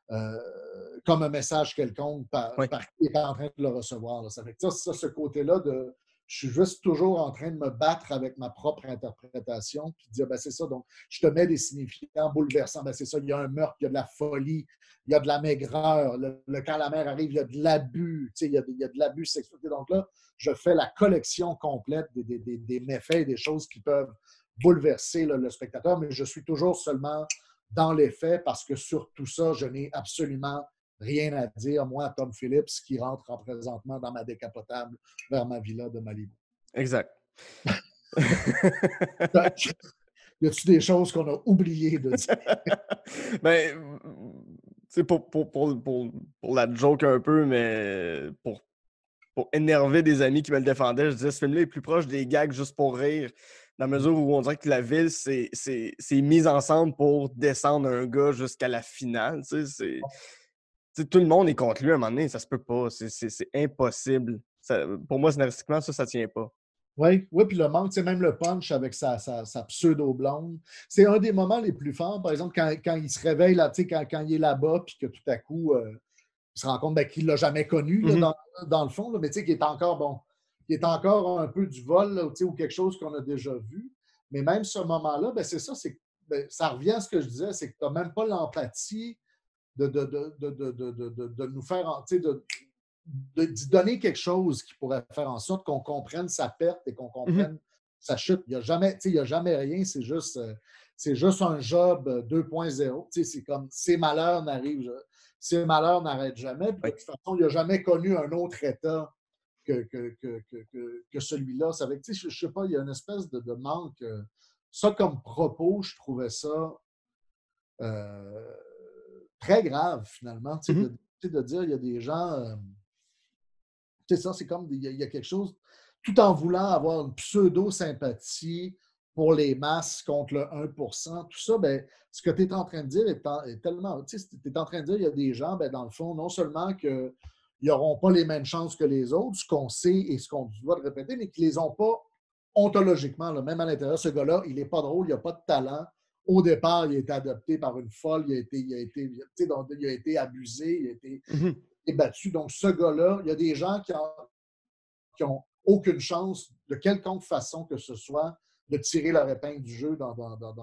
un message quelconque Oui. par qui est en train de le recevoir. Là. Ça fait que ça, ce côté-là de je suis juste toujours en train de me battre avec ma propre interprétation, puis de dire, ben c'est ça, donc je te mets des signifiants bouleversants, ben c'est ça, il y a un meurtre, il y a de la folie, il y a de la maigreur, quand la mère arrive, il y a de l'abus, il y a de l'abus sexuel. Donc là, je fais la collection complète des méfaits, des choses qui peuvent bouleverser le spectateur, mais je suis toujours seulement dans les faits parce que sur tout ça, je n'ai absolument rien à dire, moi, Tom Phillips, qui rentre présentement dans ma décapotable vers ma villa de Malibu. Exact. Y a-t-il des choses qu'on a oublié de dire? Ben, tu sais, pour la joke un peu, mais pour énerver des amis qui me le défendaient, je disais, ce film-là est plus proche des gags juste pour rire, dans la mesure où on dirait que la ville, c'est mis ensemble pour descendre un gars jusqu'à la finale. Tu sais, tout le monde est contre lui à un moment donné, ça se peut pas. C'est impossible. Pour moi, scénaristiquement, ça tient pas. Oui, oui, puis le manque, même le punch avec sa pseudo-blonde. C'est un des moments les plus forts, par exemple, quand il se réveille, là, quand il est là-bas, puis que tout à coup, il se rend compte qu'il ne l'a jamais connu là, Mhm. dans le fond, là, mais qu'il est encore bon. Il est encore un peu du vol là, ou quelque chose qu'on a déjà vu. Mais même ce moment-là, ben, c'est ça, ça revient à ce que je disais, c'est que tu n'as même pas l'empathie de nous faire, d'y donner quelque chose qui pourrait faire en sorte qu'on comprenne sa perte et qu'on Mhm. comprenne sa chute. Il n'y a jamais rien, c'est juste c'est juste un job 2.0. C'est comme ces malheurs ces malheurs n'arrêtent jamais. Puis de Oui. toute façon, il n'a jamais connu un autre État que celui-là. Ça fait que, je ne sais pas, il y a une espèce de manque. Ça, comme propos, je trouvais ça euh, très grave, finalement. Mhm. De dire, il y a des gens. C'est ça, c'est comme il y a quelque chose, tout en voulant avoir une pseudo-sympathie pour les masses contre le 1%, tout ça, ben, ce que tu es en train de dire est tellement. Tu es en train de dire qu'il y a des gens, ben, dans le fond, non seulement qu'ils n'auront pas les mêmes chances que les autres, ce qu'on sait et ce qu'on doit le répéter, mais qu'ils ne les ont pas ontologiquement, là, même à l'intérieur. Ce gars-là, il n'est pas drôle, il n'a pas de talent. Au départ, il a été adopté par une folle, il a été abusé, il a été Mhm. battu. Donc, ce gars-là, il y a des gens qui ont aucune chance, de quelconque façon que ce soit, de tirer leur épingle du jeu dans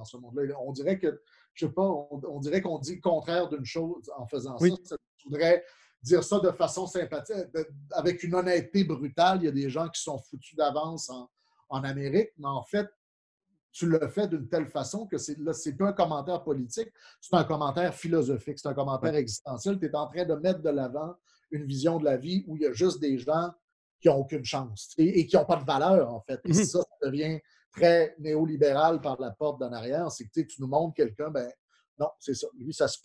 ce monde-là. On dirait que, je sais pas, on dirait qu'on dit le contraire d'une chose en faisant ça. Oui. Je voudrais dire ça de façon sympathique, avec une honnêteté brutale. Il y a des gens qui sont foutus d'avance en Amérique, mais en fait, tu le fais d'une telle façon que c'est pas un commentaire politique, c'est un commentaire philosophique, c'est un commentaire Oui. existentiel. Tu es en train de mettre de l'avant une vision de la vie où il y a juste des gens qui n'ont aucune chance et qui n'ont pas de valeur, en fait. Et Mhm. ça devient très néolibéral par la porte d'en arrière. C'est que tu nous montres quelqu'un, ben non, c'est ça. Lui, ça se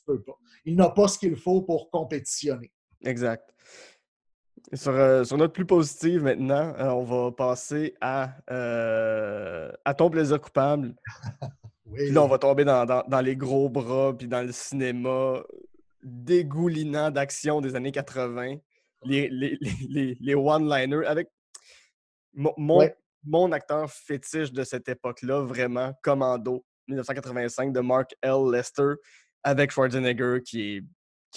peut pas. Il n'a pas ce qu'il faut pour compétitionner. Exact. Et sur note plus positive maintenant, on va passer à ton plaisir coupable. Puis là, on Oui. va tomber dans les gros bras, puis dans le cinéma dégoulinant d'action des années 80, les one-liners, avec mon, Ouais. mon, mon acteur fétiche de cette époque-là, vraiment, Commando, 1985, de Mark L. Lester, avec Schwarzenegger, qui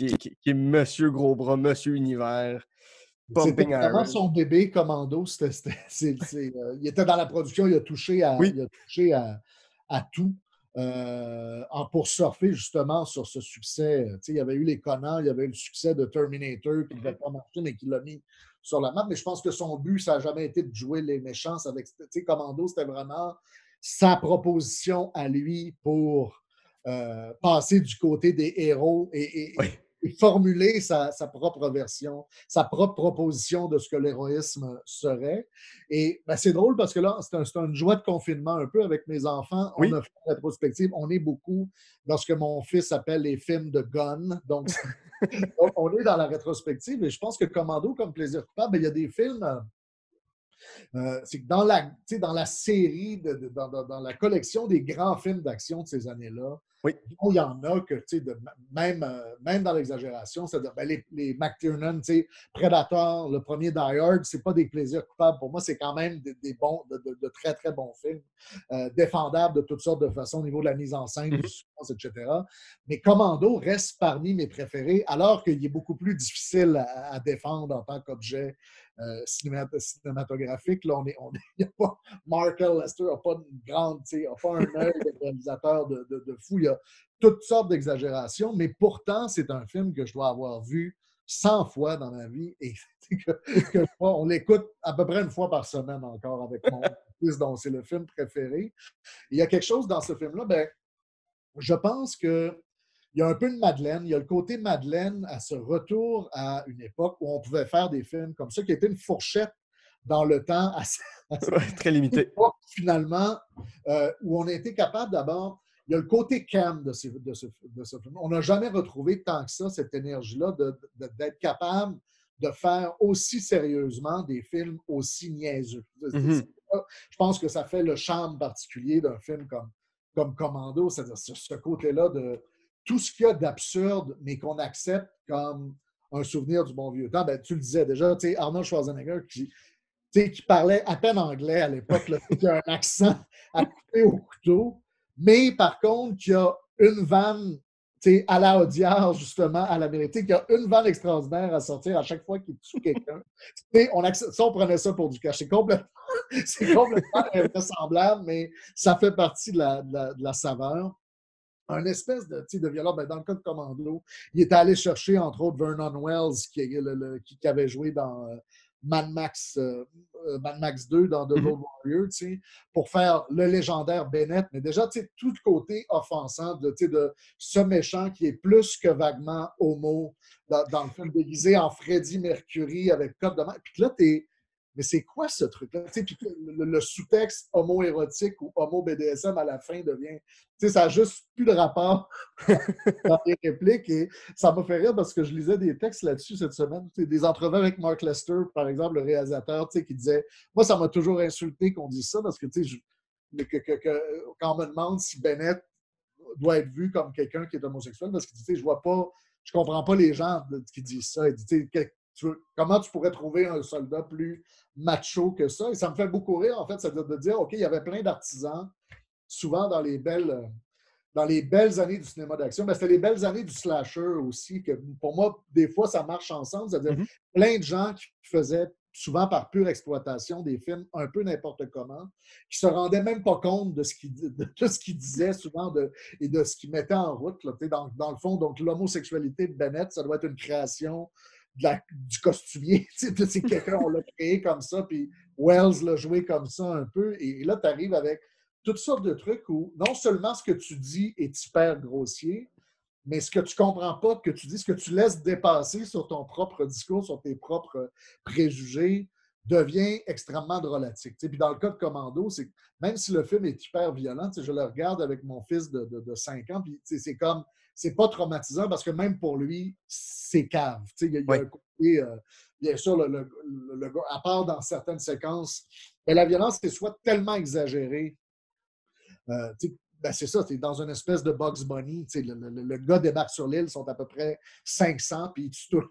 est Monsieur Gros Bras, Monsieur Univers, C'était Pumping vraiment Iron. son bébé Commando. Il était dans la production, il a touché Oui. à tout pour surfer justement sur ce succès. Il y avait eu les Conan, il y avait eu le succès de Terminator qui ne devait pas marcher, mais qui l'a mis sur la map. Mais je pense que son but, ça n'a jamais été de jouer les méchants. Commando, c'était vraiment sa proposition à lui pour passer du côté des héros Oui. et formuler sa propre version, sa propre proposition de ce que l'héroïsme serait. Et ben, c'est drôle parce que là, c'est une joie de confinement un peu avec mes enfants. On Oui. a fait une rétrospective. On est beaucoup dans ce que mon fils appelle les films de gun. Donc, on est dans la rétrospective et je pense que Commando, comme plaisir coupable, il y a des films. C'est que dans la série, dans la collection des grands films d'action de ces années-là, Oui. il y en a que, même dans l'exagération, c'est-à-dire les McTiernan, Predator, le premier Die Hard, c'est pas des plaisirs coupables. Pour moi, c'est quand même des bons, de très, très bons films, défendables de toutes sortes de façons au niveau de la mise en scène, du suspense, etc. Mais Commando reste parmi mes préférés, alors qu'il est beaucoup plus difficile à défendre en tant qu'objet cinématographique. Là, y a pas, Mark L. Lester n'a pas une grande, n'a pas un œil de réalisateur de fou. Il y a toutes sortes d'exagérations, mais pourtant, c'est un film que je dois avoir vu 100 fois dans ma vie et on l'écoute à peu près une fois par semaine encore avec mon fils, dont c'est le film préféré. Il y a quelque chose dans ce film-là, ben, je pense que il y a un peu de Madeleine. Il y a le côté Madeleine à ce retour à une époque où on pouvait faire des films comme ça, qui était une fourchette dans le temps Très limité. finalement, où on a été capable d'abord. Il y a le côté cam de ce film. On n'a jamais retrouvé tant que ça cette énergie-là d'être capable de faire aussi sérieusement des films aussi niaiseux. Mm-hmm. Je pense que ça fait le charme particulier d'un film comme Commando, c'est-à-dire ce côté-là de tout ce qu'il y a d'absurde, mais qu'on accepte comme un souvenir du bon vieux temps. Ben, tu le disais déjà, Arnold Schwarzenegger qui parlait à peine anglais à l'époque, qui a un accent à couper au couteau, mais par contre, qui a une vanne à la Audiard, justement, à l'Amérique, qui a une vanne extraordinaire à sortir à chaque fois qu'il tue quelqu'un. On prenait ça pour du cash. C'est complètement invraisemblable, mais ça fait partie de la saveur. Un espèce de violeur, ben, dans le cas de Commando, il est allé chercher, entre autres, Vernon Wells, qui avait joué Mad Max 2 dans The Road Warrior, tu sais, pour faire le légendaire Bennett. Mais déjà, tu sais, tout le côté offensant de ce méchant qui est plus que vaguement homo dans le film déguisé en Freddie Mercury avec code de main. Puis là, mais c'est quoi ce truc-là? Puis le sous-texte homo-érotique ou homo-BDSM à la fin devient. Ça n'a juste plus de rapport dans les répliques. Et ça m'a fait rire parce que je lisais des textes là-dessus cette semaine. Des entrevues avec Mark Lester, par exemple, le réalisateur, qui disait moi, ça m'a toujours insulté qu'on dise ça parce que, quand on me demande si Bennett doit être vu comme quelqu'un qui est homosexuel, parce que je comprends pas les gens qui disent ça. Il dit, comment tu pourrais trouver un soldat plus macho que ça? Et ça me fait beaucoup rire, en fait, c'est-à-dire de dire, OK, il y avait plein d'artisans, souvent dans les belles années du cinéma d'action. Ben, c'était les belles années du slasher aussi, que pour moi, des fois, ça marche ensemble. C'est-à-dire plein de gens qui faisaient, souvent par pure exploitation, des films un peu n'importe comment, qui se rendaient même pas compte de tout ce qu'ils disaient souvent et de ce qu'ils mettaient en route. Là, dans le fond, donc l'homosexualité de Bennett, ça doit être une création du costumier. C'est quelqu'un, on l'a créé comme ça, puis Wells l'a joué comme ça un peu. Et là, tu arrives avec toutes sortes de trucs où non seulement ce que tu dis est hyper grossier, mais ce que tu ne comprends pas que tu dis, ce que tu laisses dépasser sur ton propre discours, sur tes propres préjugés, devient extrêmement drôlatique. Puis dans le cas de Commando, c'est que même si le film est hyper violent, je le regarde avec mon fils de 5 ans, puis c'est pas traumatisant parce que même pour lui, c'est cave. Il y a un côté, bien sûr, à part dans certaines séquences, mais la violence est soit tellement exagérée. Ben c'est ça, tu es dans une espèce de Bugs Bunny. Le gars débarque sur l'île, ils sont à peu près 500, puis tout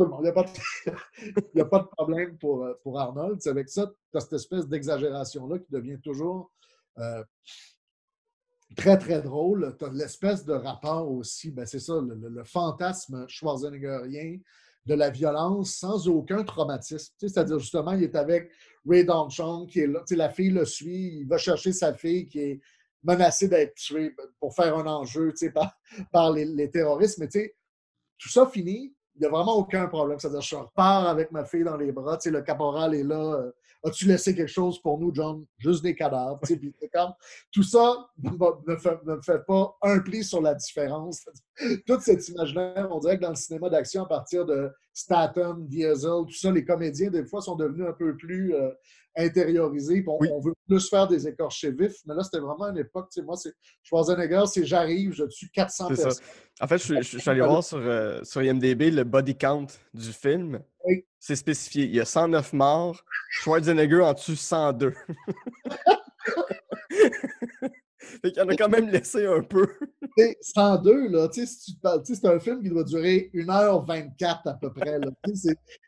le monde. Il n'y a pas de problème pour Arnold. Avec ça, tu as cette espèce d'exagération-là qui devient toujours très, très drôle. Tu as l'espèce de rapport aussi, ben c'est ça, le fantasme schwarzeneggerien de la violence sans aucun traumatisme. C'est-à-dire, justement, il est avec Ray Dong-Chong, qui est là, la fille le suit, il va chercher sa fille qui est menacée d'être tuée pour faire un enjeu par les terroristes. Mais tout ça finit, il n'y a vraiment aucun problème. C'est-à-dire, je repars avec ma fille dans les bras, le caporal est là. As-tu laissé quelque chose pour nous, John? Juste des cadavres. Puis tout ça ne me fait pas un pli sur la différence. Toute cette imaginaire, on dirait que dans le cinéma d'action, à partir de Statham, Diesel, tout ça, les comédiens, des fois, sont devenus un peu plus intériorisés. On veut plus faire des écorchés vifs. Mais là, c'était vraiment une époque. Moi, Schwarzenegger, c'est j'arrive, je tue 400 personnes. Ça. En fait, je suis allé voir sur IMDb le body count du film. Oui. C'est spécifié. Il y a 109 morts. Schwarzenegger en tue 102. Fait qu'il en a quand même laissé un peu. 102, là, c'est un film qui doit durer 1h24 à peu près. Là.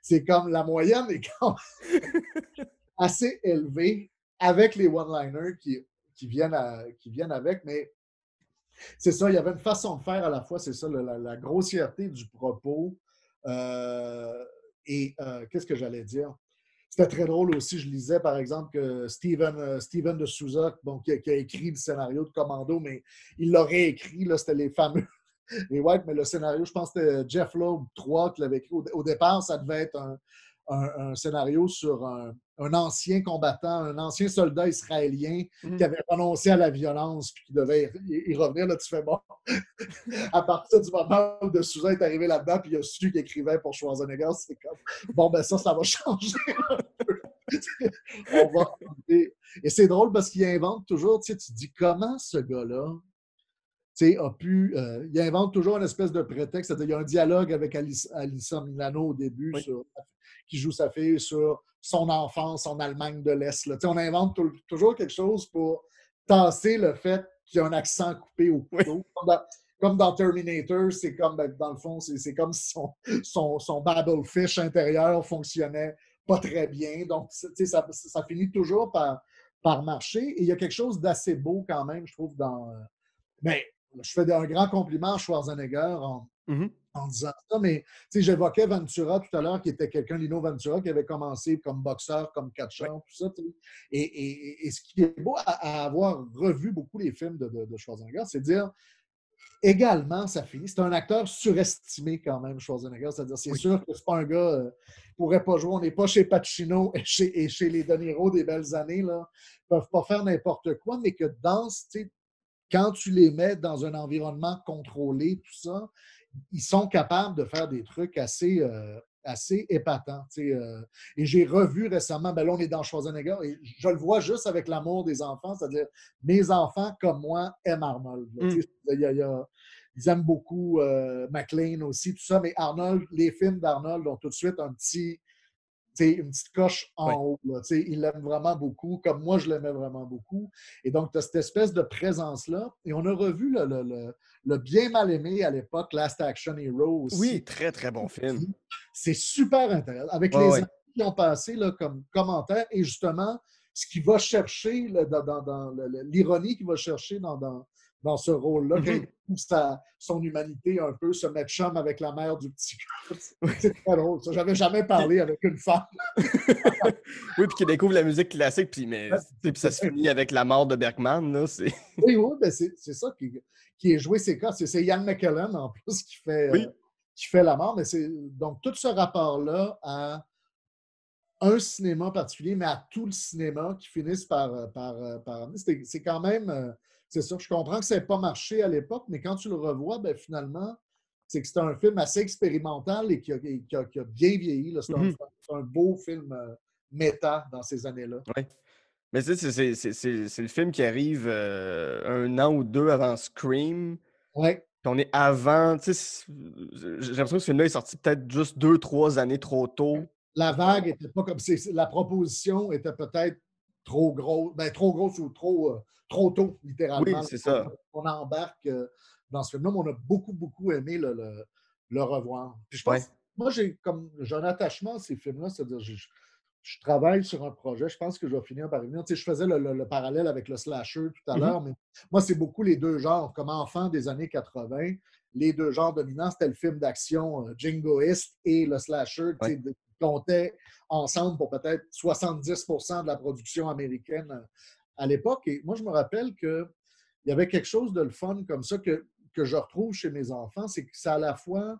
C'est comme la moyenne est quand même assez élevée avec les one-liners qui viennent avec, mais c'est ça, il y avait une façon de faire à la fois, c'est ça, la grossièreté du propos. Qu'est-ce que j'allais dire? C'était très drôle aussi, je lisais par exemple que Steven de Souza, qui a écrit le scénario de Commando, mais il l'aurait écrit, là, c'était les fameux rewrites, mais le scénario, je pense que c'était Jeff Loeb 3 qui l'avait écrit. Au départ, ça devait être un scénario sur un ancien combattant, un ancien soldat israélien qui avait renoncé à la violence puis qui devait y revenir. Là, tu fais bon. À partir du moment où De Souza est arrivé là-dedans puis il a su qu'il écrivait pour Schwarzenegger, c'est comme bon, ben ça va changer un peu. Et c'est drôle parce qu'il invente toujours, tu te dis comment ce gars-là il invente toujours une espèce de prétexte. C'est-à-dire, il y a un dialogue avec Alyssa Milano au début qui joue sa fille sur son enfance en Allemagne de l'Est. On invente toujours quelque chose pour tasser le fait qu'il y a un accent coupé au couteau. Comme dans Terminator, c'est comme, dans le fond, c'est comme si son Babelfish intérieur fonctionnait pas très bien. Donc, ça finit toujours par marcher. Et il y a quelque chose d'assez beau quand même, je trouve, mais je fais un grand compliment à Schwarzenegger en disant ça, mais j'évoquais Ventura tout à l'heure, qui était quelqu'un, Lino Ventura, qui avait commencé comme boxeur, comme catcheur, tout ça. Et ce qui est beau à avoir revu beaucoup les films de Schwarzenegger, c'est de dire, également, ça finit. C'est un acteur surestimé quand même, Schwarzenegger. C'est-à-dire, c'est Oui. sûr que c'est pas un gars qui pourrait pas jouer. On n'est pas chez Pacino et chez les De Niro des belles années. Là. Ils peuvent pas faire n'importe quoi, mais que quand tu les mets dans un environnement contrôlé, tout ça, ils sont capables de faire des trucs assez épatants. Et j'ai revu récemment, ben là, on est dans Schwarzenegger, et je le vois juste avec l'amour des enfants, c'est-à-dire mes enfants, comme moi, aiment Arnold. Mm. Ils aiment beaucoup McLean aussi, tout ça, mais Arnold, les films d'Arnold ont tout de suite une petite coche en Ouais. haut. Là, il l'aime vraiment beaucoup, comme moi, je l'aimais vraiment beaucoup. Et donc, tu as cette espèce de présence-là. Et on a revu le bien mal aimé à l'époque, Last Action Hero Oui, aussi. très, très bon film. C'est super intéressant. Avec Ouais, les ouais. années qui ont passé là, comme commentaires et justement, ce qu'il va chercher là, dans l'ironie qu'il va chercher dans ce rôle-là, quand il trouve son humanité un peu, se mettre chum avec la mère du petit gars. C'est très drôle. Ça, j'avais jamais parlé avec une femme. Oui, puis qui découvre la musique classique, puis ça se finit avec la mort de Bergman, là, c'est... Oui, oui, ben c'est ça qui est joué, c'est quoi? C'est Ian McKellen, en plus, Oui. qui fait la mort. Mais c'est donc tout ce rapport-là à un cinéma particulier, mais à tout le cinéma qui finissent par c'est quand même, c'est ça. Je comprends que ça n'ait pas marché à l'époque, mais quand tu le revois, ben, finalement, c'est que c'est un film assez expérimental et qui a bien vieilli. Là. C'est un beau film méta dans ces années-là. Ouais. Mais tu sais, c'est le film qui arrive un an ou deux avant Scream. Ouais. Puis on est avant, tu sais, j'ai l'impression que ce film-là est sorti peut-être juste 2, 3 années trop tôt. La vague était pas comme. La proposition était peut-être trop grosse ou trop tôt, Oui, littéralement. c'est ça. On embarque dans ce film-là, mais on a beaucoup, beaucoup aimé le revoir. Puis je Ouais. pense, moi, j'ai un attachement à ces films-là, c'est-à-dire, je travaille sur un projet, je pense que je vais finir par y venir. Tu sais, je faisais le parallèle avec le slasher tout à l'heure, mais moi, c'est beaucoup les deux genres. Comme enfant des années 80, les deux genres dominants, c'était le film d'action jingoïste et le slasher, tu sais, Ouais. qui comptaient ensemble pour peut-être 70% de la production américaine à l'époque. Et moi, je me rappelle qu'il y avait quelque chose de le fun comme ça que je retrouve chez mes enfants, c'est que ça à la fois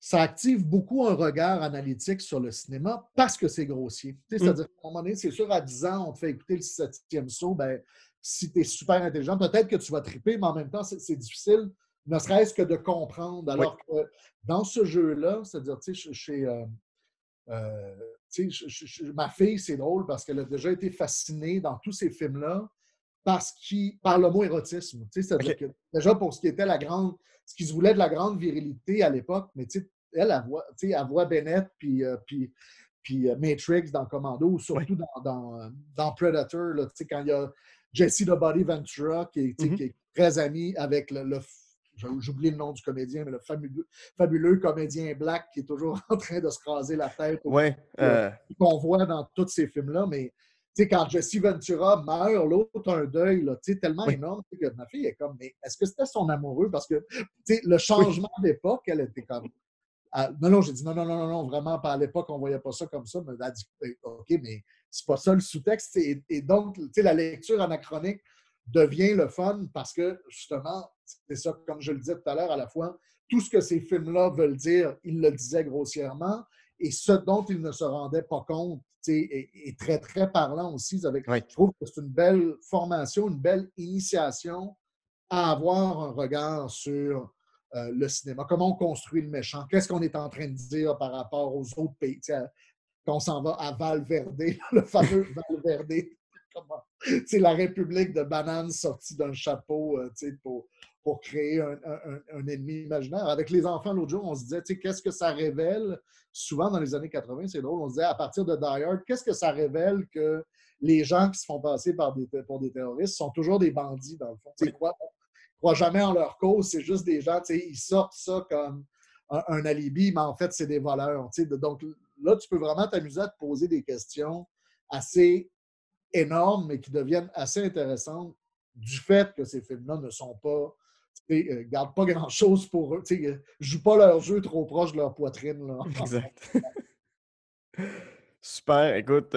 ça active beaucoup un regard analytique sur le cinéma parce que c'est grossier. C'est-à-dire qu'à un moment donné, c'est sûr, à 10 ans, on te fait écouter le 7e saut, ben, si tu es super intelligent, peut-être que tu vas triper, mais en même temps, c'est difficile, ne serait-ce que de comprendre. Oui. Alors que dans ce jeu-là, c'est-à-dire, tu sais, ma fille, c'est drôle parce qu'elle a déjà été fascinée dans tous ces films-là par le mot érotisme. C'est-à-dire que déjà pour ce qui était ce qui se voulait de la grande virilité à l'époque, mais elle voit Bennett puis Matrix dans Commando, ou surtout dans Predator, là, quand il y a Jesse the Body Ventura qui est très ami avec j'oublie le nom du comédien, mais le fabuleux comédien black qui est toujours en train de se raser la tête Ouais. qu'on voit dans tous ces films-là, mais quand Jesse Ventura meurt, l'autre a un deuil là, tellement énorme que ma fille est comme, mais est-ce que c'était son amoureux? Parce que le changement d'époque, elle était comme, non, j'ai dit non, vraiment, pas à l'époque, on ne voyait pas ça comme ça. Mais elle a dit, OK, mais c'est pas ça le sous-texte. Et donc, la lecture anachronique devient le fun parce que, justement, c'est ça, comme je le disais tout à l'heure, à la fois, tout ce que ces films-là veulent dire, ils le disaient grossièrement, et ce dont ils ne se rendaient pas compte est très, très parlant aussi. Je trouve que c'est une belle formation, une belle initiation à avoir un regard sur le cinéma. Comment on construit le méchant? Qu'est-ce qu'on est en train de dire par rapport aux autres pays? Quand on s'en va à Valverde, le fameux Valverde, c'est la République de bananes sortie d'un chapeau pour créer un ennemi imaginaire. Avec les enfants, l'autre jour, on se disait, qu'est-ce que ça révèle? Souvent, dans les années 80, c'est drôle, on se disait, à partir de Die Hard, qu'est-ce que ça révèle que les gens qui se font passer pour des terroristes sont toujours des bandits, dans le fond? Ils croient jamais en leur cause, c'est juste des gens, ils sortent ça comme un alibi, mais en fait, c'est des voleurs. Donc là, tu peux vraiment t'amuser à te poser des questions assez énormes, mais qui deviennent assez intéressantes du fait que ces films-là ne sont pas, gardent pas grand-chose pour eux, jouent pas leur jeu trop proche de leur poitrine. Là. Exact. Super, écoute,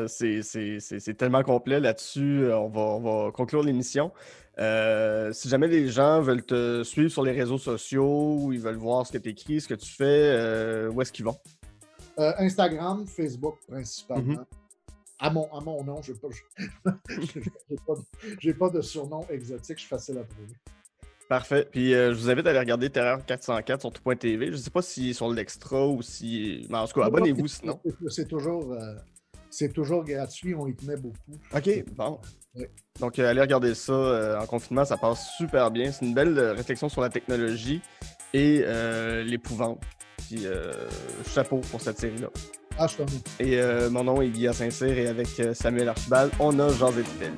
c'est tellement complet là-dessus. On va conclure l'émission. Si jamais les gens veulent te suivre sur les réseaux sociaux, ou ils veulent voir ce que tu écris, ce que tu fais, où est-ce qu'ils vont? Instagram, Facebook principalement. Mhm. À mon nom, je n'ai pas de surnom exotique, je suis facile à trouver. Parfait. Puis je vous invite à aller regarder Terreur 404 sur tout.tv. Je ne sais pas si sur l'extra ou si. Mais en tout cas, abonnez-vous sinon. C'est toujours gratuit, on y tenait beaucoup. OK, bon. Oui. Donc, allez regarder ça en confinement, ça passe super bien. C'est une belle réflexion sur la technologie et l'épouvante. Puis, chapeau pour cette série-là. Ah, je t'en ai. Et mon nom est Guillaume Saint-Cyr et avec Samuel Archibald, on a Jean Zétifel.